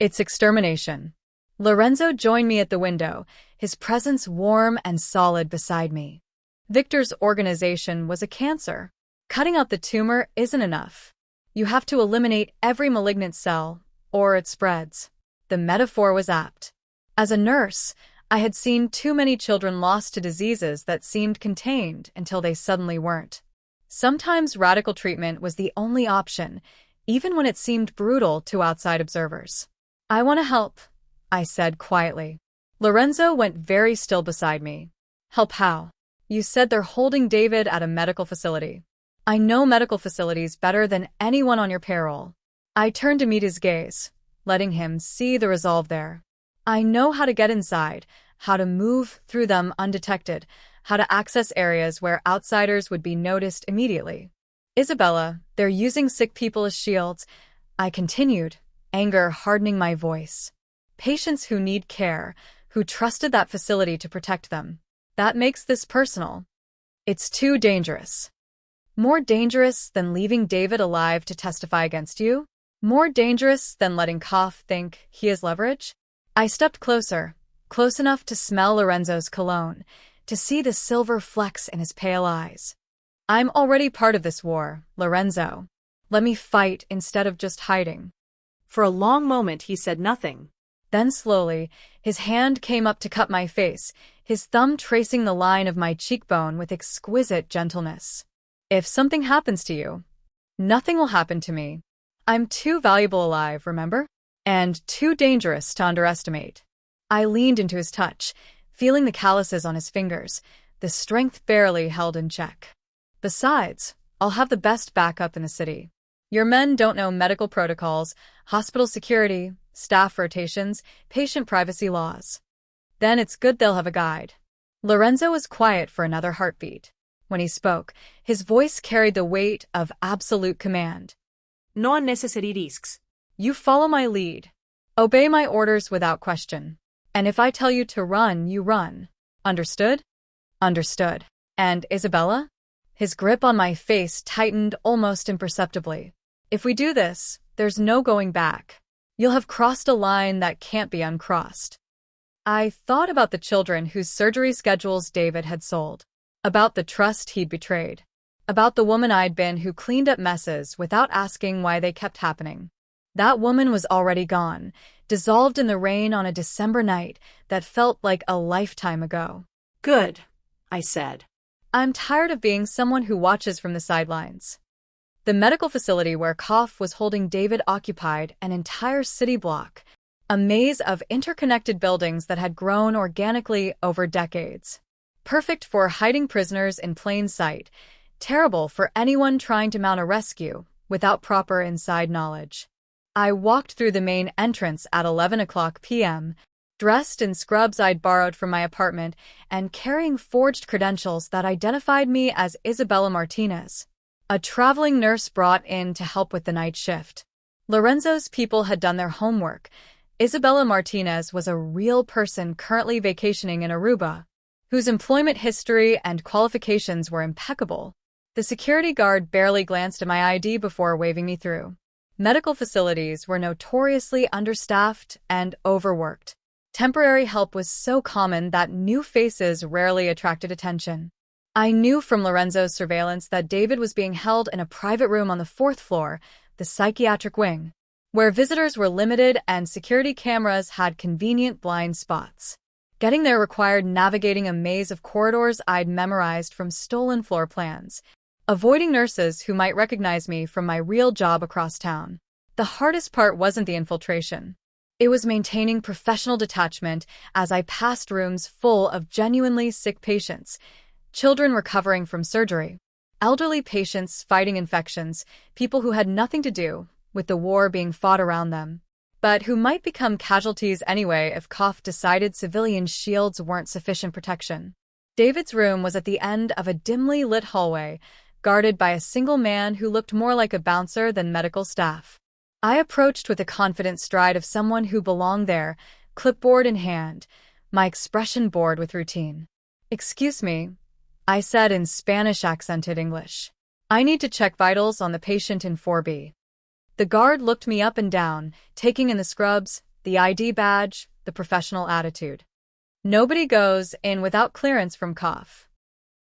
It's extermination. Lorenzo joined me at the window, his presence warm and solid beside me. Victor's organization was a cancer. Cutting out the tumor isn't enough. You have to eliminate every malignant cell, or it spreads. The metaphor was apt. As a nurse, I had seen too many children lost to diseases that seemed contained until they suddenly weren't. Sometimes radical treatment was the only option, even when it seemed brutal to outside observers. I want to help, I said quietly. Lorenzo went very still beside me. Help how? You said they're holding David at a medical facility. I know medical facilities better than anyone on your payroll. I turned to meet his gaze, letting him see the resolve there. I know how to get inside, how to move through them undetected, how to access areas where outsiders would be noticed immediately. Isabella, they're using sick people as shields, I continued, anger hardening my voice. Patients who need care, who trusted that facility to protect them. That makes this personal. It's too dangerous. More dangerous than leaving David alive to testify against you? More dangerous than letting Koff think he has leverage? I stepped closer, close enough to smell Lorenzo's cologne, to see the silver flecks in his pale eyes. I'm already part of this war, Lorenzo. Let me fight instead of just hiding. For a long moment he said nothing. Then slowly, his hand came up to cut my face, his thumb tracing the line of my cheekbone with exquisite gentleness. If something happens to you, nothing will happen to me. I'm too valuable alive, remember? And too dangerous to underestimate. I leaned into his touch, feeling the calluses on his fingers, the strength barely held in check. Besides, I'll have the best backup in the city. Your men don't know medical protocols, hospital security, staff rotations, patient privacy laws. Then it's good they'll have a guide. Lorenzo was quiet for another heartbeat. When he spoke, his voice carried the weight of absolute command. No unnecessary risks. You follow my lead. Obey my orders without question. And if I tell you to run, you run. Understood? Understood. And Isabella? His grip on my face tightened almost imperceptibly. If we do this, there's no going back. You'll have crossed a line that can't be uncrossed. I thought about the children whose surgery schedules David had sold, about the trust he'd betrayed, about the woman I'd been who cleaned up messes without asking why they kept happening. That woman was already gone, dissolved in the rain on a December night that felt like a lifetime ago. Good, I said. I'm tired of being someone who watches from the sidelines. The medical facility where Koff was holding David occupied an entire city block, a maze of interconnected buildings that had grown organically over decades. Perfect for hiding prisoners in plain sight, terrible for anyone trying to mount a rescue without proper inside knowledge. I walked through the main entrance at 11 o'clock p.m., dressed in scrubs I'd borrowed from my apartment and carrying forged credentials that identified me as Isabella Martinez, a traveling nurse brought in to help with the night shift. Lorenzo's people had done their homework. Isabella Martinez was a real person currently vacationing in Aruba, whose employment history and qualifications were impeccable. The security guard barely glanced at my ID before waving me through. Medical facilities were notoriously understaffed and overworked. Temporary help was so common that new faces rarely attracted attention. I knew from Lorenzo's surveillance that David was being held in a private room on the 4th floor, the psychiatric wing, where visitors were limited and security cameras had convenient blind spots. Getting there required navigating a maze of corridors I'd memorized from stolen floor plans, avoiding nurses who might recognize me from my real job across town. The hardest part wasn't the infiltration. It was maintaining professional detachment as I passed rooms full of genuinely sick patients, children recovering from surgery, elderly patients fighting infections, people who had nothing to do with the war being fought around them, but who might become casualties anyway if Koff decided civilian shields weren't sufficient protection. David's room was at the end of a dimly lit hallway, guarded by a single man who looked more like a bouncer than medical staff. I approached with the confident stride of someone who belonged there, clipboard in hand, my expression bored with routine. "Excuse me," I said in Spanish-accented English. "I need to check vitals on the patient in 4B. The guard looked me up and down, taking in the scrubs, the ID badge, the professional attitude. "Nobody goes in without clearance from cough."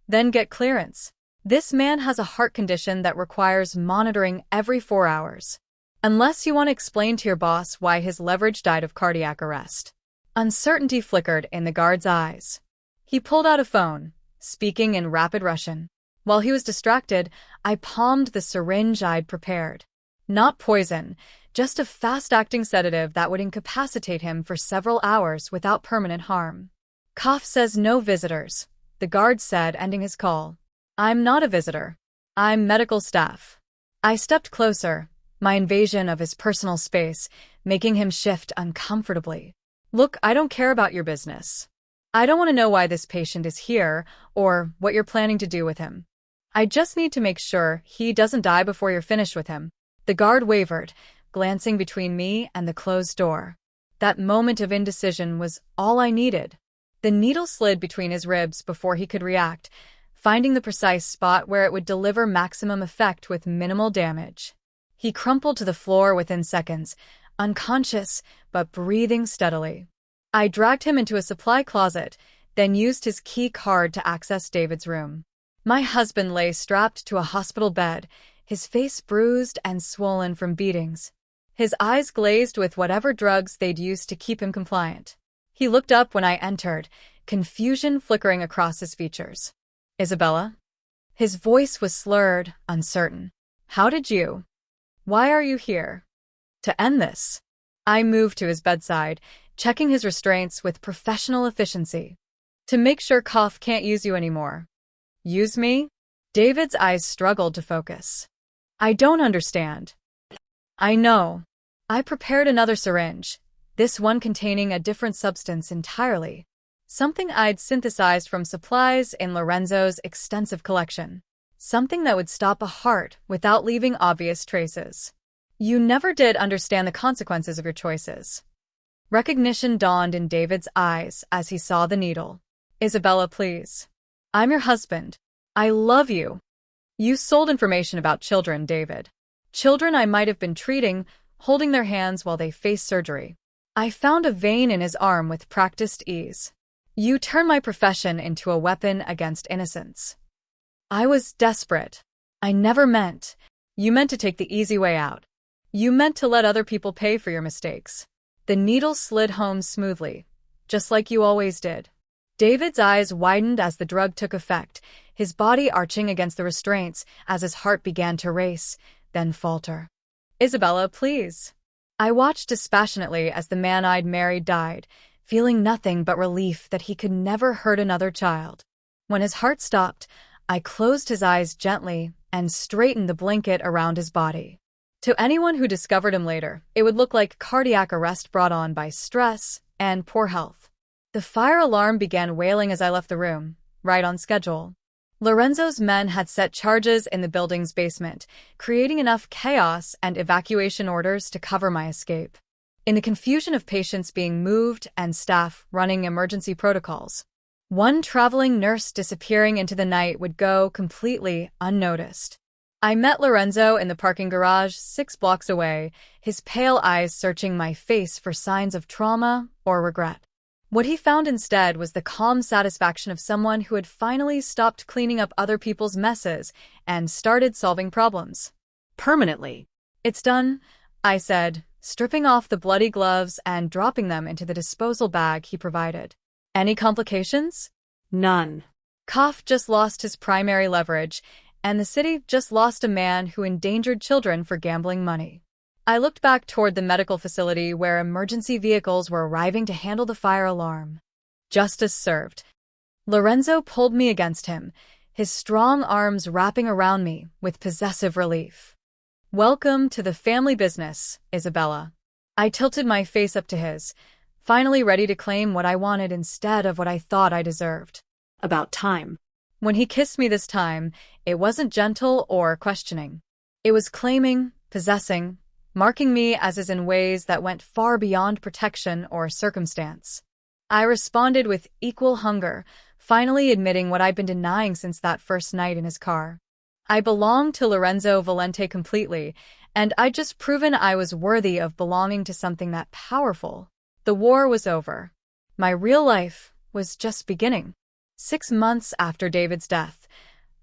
"Then get clearance. This man has a heart condition that requires monitoring every 4 hours. Unless you want to explain to your boss why his leverage died of cardiac arrest." Uncertainty flickered in the guard's eyes. He pulled out a phone, speaking in rapid Russian. While he was distracted, I palmed the syringe I'd prepared. Not poison, just a fast-acting sedative that would incapacitate him for several hours without permanent harm. "Cough says no visitors," the guard said, ending his call. "I'm not a visitor. I'm medical staff." I stepped closer, my invasion of his personal space, making him shift uncomfortably. "Look, I don't care about your business. I don't want to know why this patient is here or what you're planning to do with him. I just need to make sure he doesn't die before you're finished with him." The guard wavered, glancing between me and the closed door. That moment of indecision was all I needed. The needle slid between his ribs before he could react, finding the precise spot where it would deliver maximum effect with minimal damage. He crumpled to the floor within seconds, unconscious but breathing steadily. I dragged him into a supply closet, then used his key card to access David's room. My husband lay strapped to a hospital bed, his face bruised and swollen from beatings. His eyes glazed with whatever drugs they'd used to keep him compliant. He looked up when I entered, confusion flickering across his features. "Isabella?" His voice was slurred, uncertain. "How did you? Why are you here?" "To end this." I moved to his bedside, checking his restraints with professional efficiency. "To make sure Cough can't use you anymore." "Use me?" David's eyes struggled to focus. "I don't understand." "I know. I prepared another syringe, this one containing a different substance entirely. Something I'd synthesized from supplies in Lorenzo's extensive collection. Something that would stop a heart without leaving obvious traces. You never did understand the consequences of your choices." Recognition dawned in David's eyes as he saw the needle. "Isabella, please. I'm your husband. I love you. You sold information about children, David. Children I might have been treating, holding their hands while they faced surgery. I found a vein in his arm with practiced ease. You turned my profession into a weapon against innocence. I was desperate. I never meant. You meant to take the easy way out. You meant to let other people pay for your mistakes." The needle slid home smoothly, just like you always did. David's eyes widened as the drug took effect, his body arching against the restraints as his heart began to race, then falter. "Isabella, please." I watched dispassionately as the man I'd married died, feeling nothing but relief that he could never hurt another child. When his heart stopped, I closed his eyes gently and straightened the blanket around his body. To anyone who discovered him later, it would look like cardiac arrest brought on by stress and poor health. The fire alarm began wailing as I left the room, right on schedule. Lorenzo's men had set charges in the building's basement, creating enough chaos and evacuation orders to cover my escape. In the confusion of patients being moved and staff running emergency protocols, one traveling nurse disappearing into the night would go completely unnoticed. I met Lorenzo in the parking garage 6 blocks away, his pale eyes searching my face for signs of trauma or regret. What he found instead was the calm satisfaction of someone who had finally stopped cleaning up other people's messes and started solving problems. Permanently. "It's done," I said, stripping off the bloody gloves and dropping them into the disposal bag he provided. "Any complications?" None. Cough just lost his primary leverage, and the city just lost a man who endangered children for gambling money. I looked back toward the medical facility where emergency vehicles were arriving to handle the fire alarm. Justice served. Lorenzo pulled me against him, his strong arms wrapping around me with possessive relief. "Welcome to the family business, Isabella." I tilted my face up to his, finally ready to claim what I wanted instead of what I thought I deserved. About time. When he kissed me this time, it wasn't gentle or questioning. It was claiming, possessing, marking me as is in ways that went far beyond protection or circumstance. I responded with equal hunger, finally admitting what I'd been denying since that first night in his car. I belonged to Lorenzo Valente completely, and I'd just proven I was worthy of belonging to something that powerful. The war was over. My real life was just beginning. 6 months after David's death,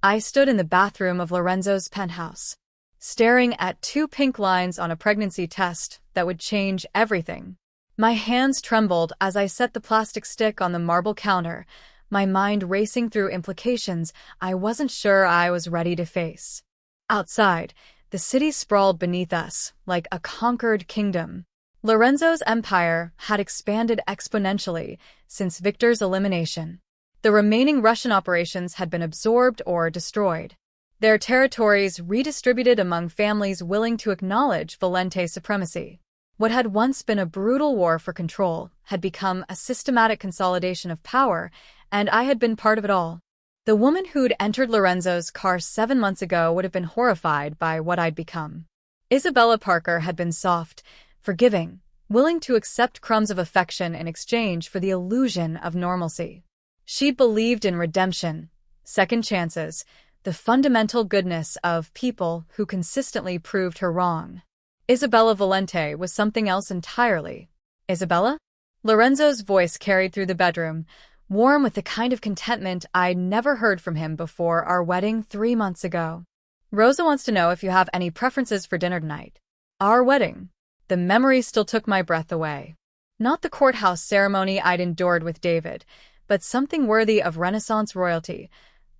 I stood in the bathroom of Lorenzo's penthouse, staring at 2 pink lines on a pregnancy test that would change everything. My hands trembled as I set the plastic stick on the marble counter, my mind racing through implications I wasn't sure I was ready to face. Outside, the city sprawled beneath us, like a conquered kingdom. Lorenzo's empire had expanded exponentially since Victor's elimination. The remaining Russian operations had been absorbed or destroyed, their territories redistributed among families willing to acknowledge Valente's supremacy. What had once been a brutal war for control had become a systematic consolidation of power, and I had been part of it all. The woman who'd entered Lorenzo's car 7 months ago would have been horrified by what I'd become. Isabella Parker had been soft, forgiving, willing to accept crumbs of affection in exchange for the illusion of normalcy. She believed in redemption, second chances, the fundamental goodness of people who consistently proved her wrong. Isabella Valente was something else entirely. Isabella? Lorenzo's voice carried through the bedroom, warm with the kind of contentment I'd never heard from him before our wedding 3 months ago. Rosa wants to know if you have any preferences for dinner tonight. Our wedding. The memory still took my breath away. Not the courthouse ceremony I'd endured with David, but something worthy of Renaissance royalty.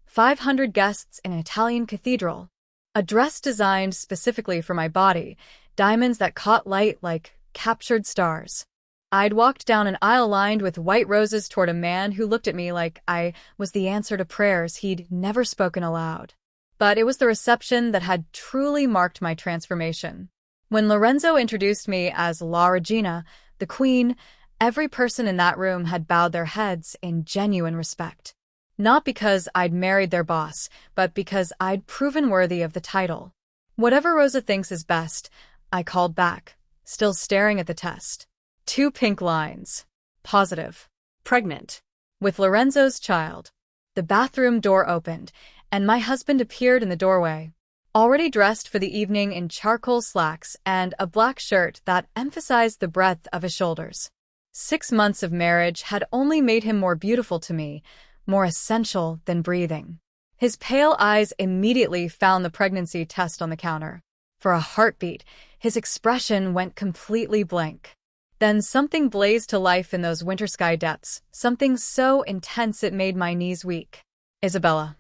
500 guests in an Italian cathedral. A dress designed specifically for my body, diamonds that caught light like captured stars. I'd walked down an aisle lined with white roses toward a man who looked at me like I was the answer to prayers he'd never spoken aloud. But it was the reception that had truly marked my transformation. When Lorenzo introduced me as La Regina, the Queen, every person in that room had bowed their heads in genuine respect. Not because I'd married their boss, but because I'd proven worthy of the title. Whatever Rosa thinks is best, I called back, still staring at the test. 2 pink lines. Positive. Pregnant. With Lorenzo's child. The bathroom door opened, and my husband appeared in the doorway, already dressed for the evening in charcoal slacks and a black shirt that emphasized the breadth of his shoulders. 6 months of marriage had only made him more beautiful to me, more essential than breathing. His pale eyes immediately found the pregnancy test on the counter. For a heartbeat, his expression went completely blank. Then something blazed to life in those winter sky depths, something so intense it made my knees weak. Isabella.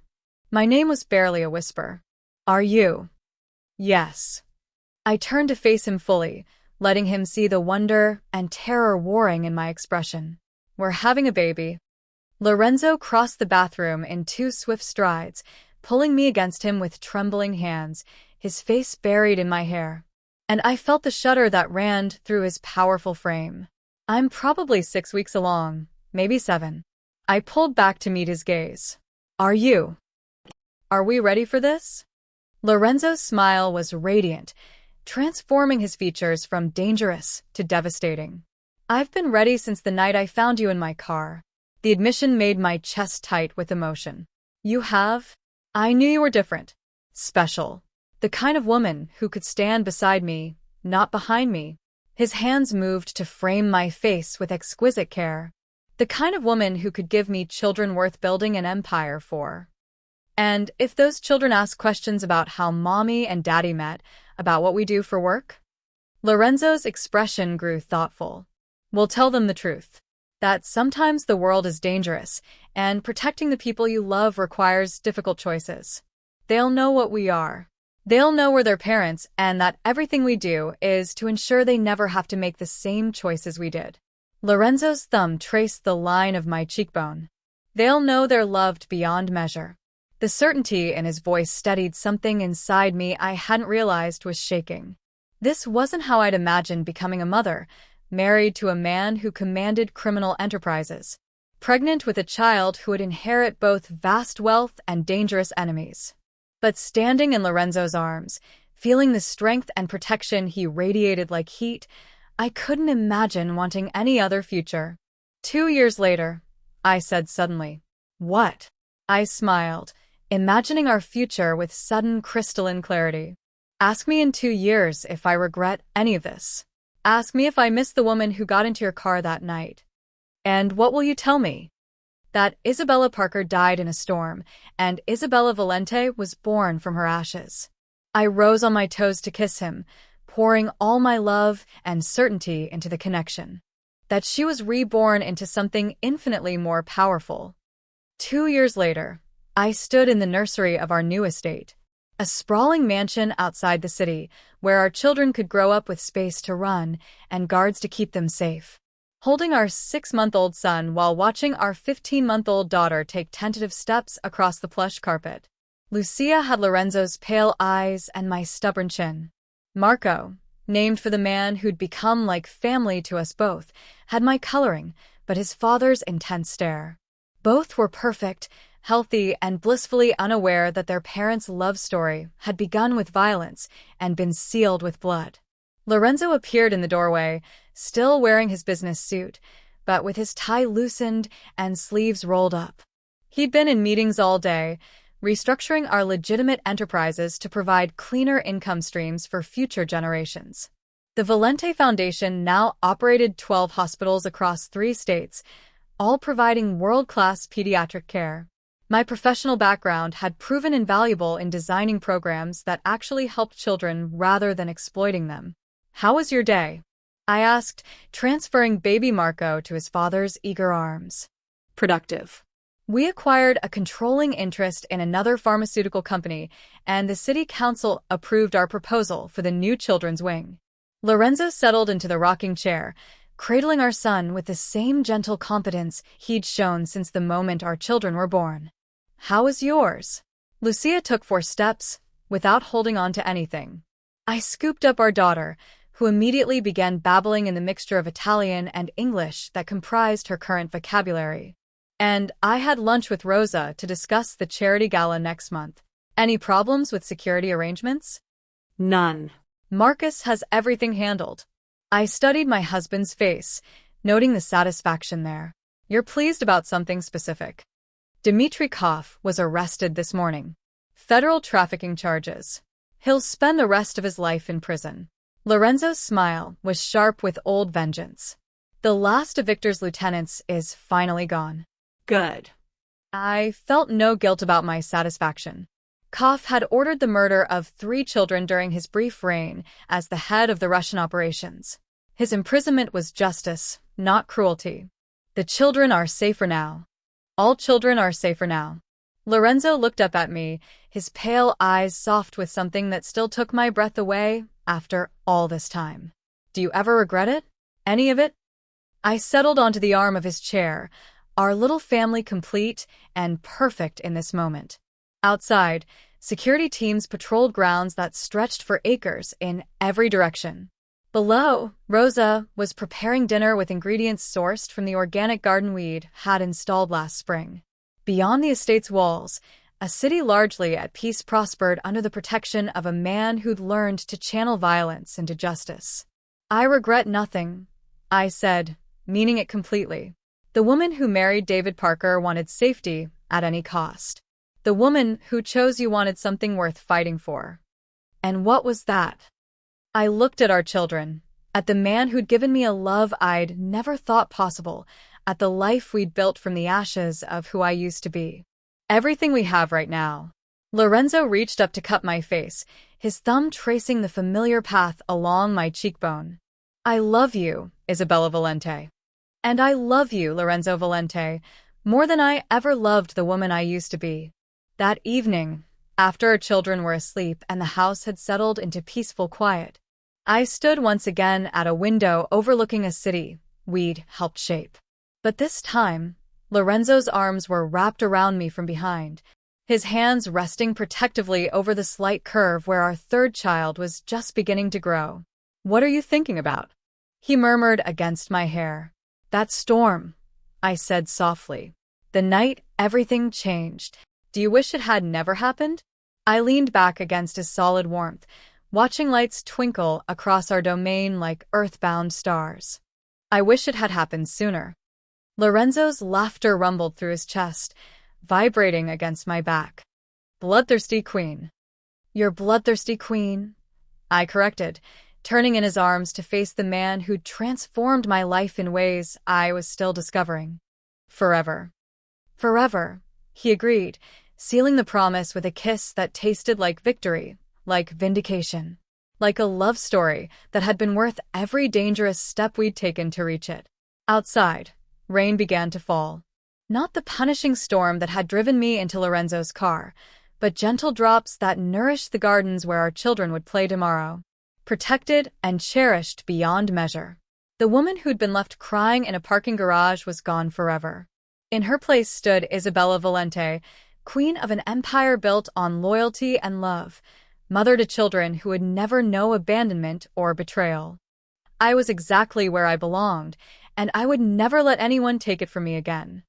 My name was barely a whisper. Are you? Yes. I turned to face him fully, letting him see the wonder and terror warring in my expression. We're having a baby. Lorenzo crossed the bathroom in 2 swift strides, pulling me against him with trembling hands, his face buried in my hair. And I felt the shudder that ran through his powerful frame. I'm probably 6 weeks along, maybe 7. I pulled back to meet his gaze. Are you? Are we ready for this? Lorenzo's smile was radiant, transforming his features from dangerous to devastating. I've been ready since the night I found you in my car. The admission made my chest tight with emotion. You have? I knew you were different. Special. The kind of woman who could stand beside me, not behind me. His hands moved to frame my face with exquisite care. The kind of woman who could give me children worth building an empire for. And if those children ask questions about how mommy and daddy met, about what we do for work? Lorenzo's expression grew thoughtful. We'll tell them the truth. That sometimes the world is dangerous, and protecting the people you love requires difficult choices. They'll know what we are. They'll know we're their parents, and that everything we do is to ensure they never have to make the same choices we did. Lorenzo's thumb traced the line of my cheekbone. They'll know they're loved beyond measure. The certainty in his voice steadied something inside me I hadn't realized was shaking. This wasn't how I'd imagined becoming a mother, married to a man who commanded criminal enterprises. pregnant with a child who would inherit both vast wealth and dangerous enemies. But standing in Lorenzo's arms, feeling the strength and protection he radiated like heat, I couldn't imagine wanting any other future. 2 years later, I said suddenly. What? I smiled, imagining our future with sudden crystalline clarity. Ask me in 2 years if I regret any of this. Ask me if I miss the woman who got into your car that night. And what will you tell me? That Isabella Parker died in a storm, and Isabella Valente was born from her ashes. I rose on my toes to kiss him, pouring all my love and certainty into the connection. That she was reborn into something infinitely more powerful. 2 years later, I stood in the nursery of our new estate, a sprawling mansion outside the city where our children could grow up with space to run and guards to keep them safe. Holding our 6-month-old son while watching our 15-month-old daughter take tentative steps across the plush carpet. Lucia had Lorenzo's pale eyes and my stubborn chin. Marco, named for the man who'd become like family to us both, had my coloring, but his father's intense stare. Both were perfect, healthy, and blissfully unaware that their parents' love story had begun with violence and been sealed with blood. Lorenzo appeared in the doorway, still wearing his business suit, but with his tie loosened and sleeves rolled up. He'd been in meetings all day, restructuring our legitimate enterprises to provide cleaner income streams for future generations. The Valente Foundation now operated 12 hospitals across 3 states, all providing world-class pediatric care. My professional background had proven invaluable in designing programs that actually helped children rather than exploiting them. How was your day? I asked, transferring baby Marco to his father's eager arms. Productive. We acquired a controlling interest in another pharmaceutical company, and the city council approved our proposal for the new children's wing. Lorenzo settled into the rocking chair, cradling our son with the same gentle competence he'd shown since the moment our children were born. How was yours? Lucia took 4 steps, without holding on to anything. I scooped up our daughter, who immediately began babbling in the mixture of Italian and English that comprised her current vocabulary. And I had lunch with Rosa to discuss the charity gala next month. Any problems with security arrangements? None. Marcus has everything handled. I studied my husband's face, noting the satisfaction there. You're pleased about something specific. Dmitry Koff was arrested this morning. Federal trafficking charges. He'll spend the rest of his life in prison. Lorenzo's smile was sharp with old vengeance. The last of Victor's lieutenants is finally gone. Good. I felt no guilt about my satisfaction. Koff had ordered the murder of 3 children during his brief reign as the head of the Russian operations. His imprisonment was justice, not cruelty. The children are safer now. All children are safer now. Lorenzo looked up at me, his pale eyes soft with something that still took my breath away after all this time. Do you ever regret it? Any of it? I settled onto the arm of his chair, our little family complete and perfect in this moment. Outside, security teams patrolled grounds that stretched for acres in every direction. Below, Rosa was preparing dinner with ingredients sourced from the organic garden we'd had installed last spring. Beyond the estate's walls, a city largely at peace prospered under the protection of a man who'd learned to channel violence into justice. I regret nothing, I said, meaning it completely. The woman who married David Parker wanted safety at any cost. The woman who chose you wanted something worth fighting for. And what was that? I looked at our children, at the man who'd given me a love I'd never thought possible, at the life we'd built from the ashes of who I used to be. Everything we have right now. Lorenzo reached up to cup my face, his thumb tracing the familiar path along my cheekbone. I love you, Isabella Valente. And I love you, Lorenzo Valente, more than I ever loved the woman I used to be. That evening, after our children were asleep and the house had settled into peaceful quiet, I stood once again at a window overlooking a city we'd helped shape. But this time, Lorenzo's arms were wrapped around me from behind, his hands resting protectively over the slight curve where our 3rd child was just beginning to grow. What are you thinking about? He murmured against my hair. That storm, I said softly. The night everything changed. Do you wish it had never happened? I leaned back against his solid warmth, watching lights twinkle across our domain like earthbound stars. I wish it had happened sooner. Lorenzo's laughter rumbled through his chest, vibrating against my back. Bloodthirsty queen. Your bloodthirsty queen, I corrected, turning in his arms to face the man who'd transformed my life in ways I was still discovering. Forever. Forever, he agreed, sealing the promise with a kiss that tasted like victory, like vindication, like a love story that had been worth every dangerous step we'd taken to reach it. Outside, rain began to fall. Not the punishing storm that had driven me into Lorenzo's car, but gentle drops that nourished the gardens where our children would play tomorrow, protected and cherished beyond measure. The woman who'd been left crying in a parking garage was gone forever. In her place stood Isabella Valente, queen of an empire built on loyalty and love, mother to children who would never know abandonment or betrayal. I was exactly where I belonged, and I would never let anyone take it from me again.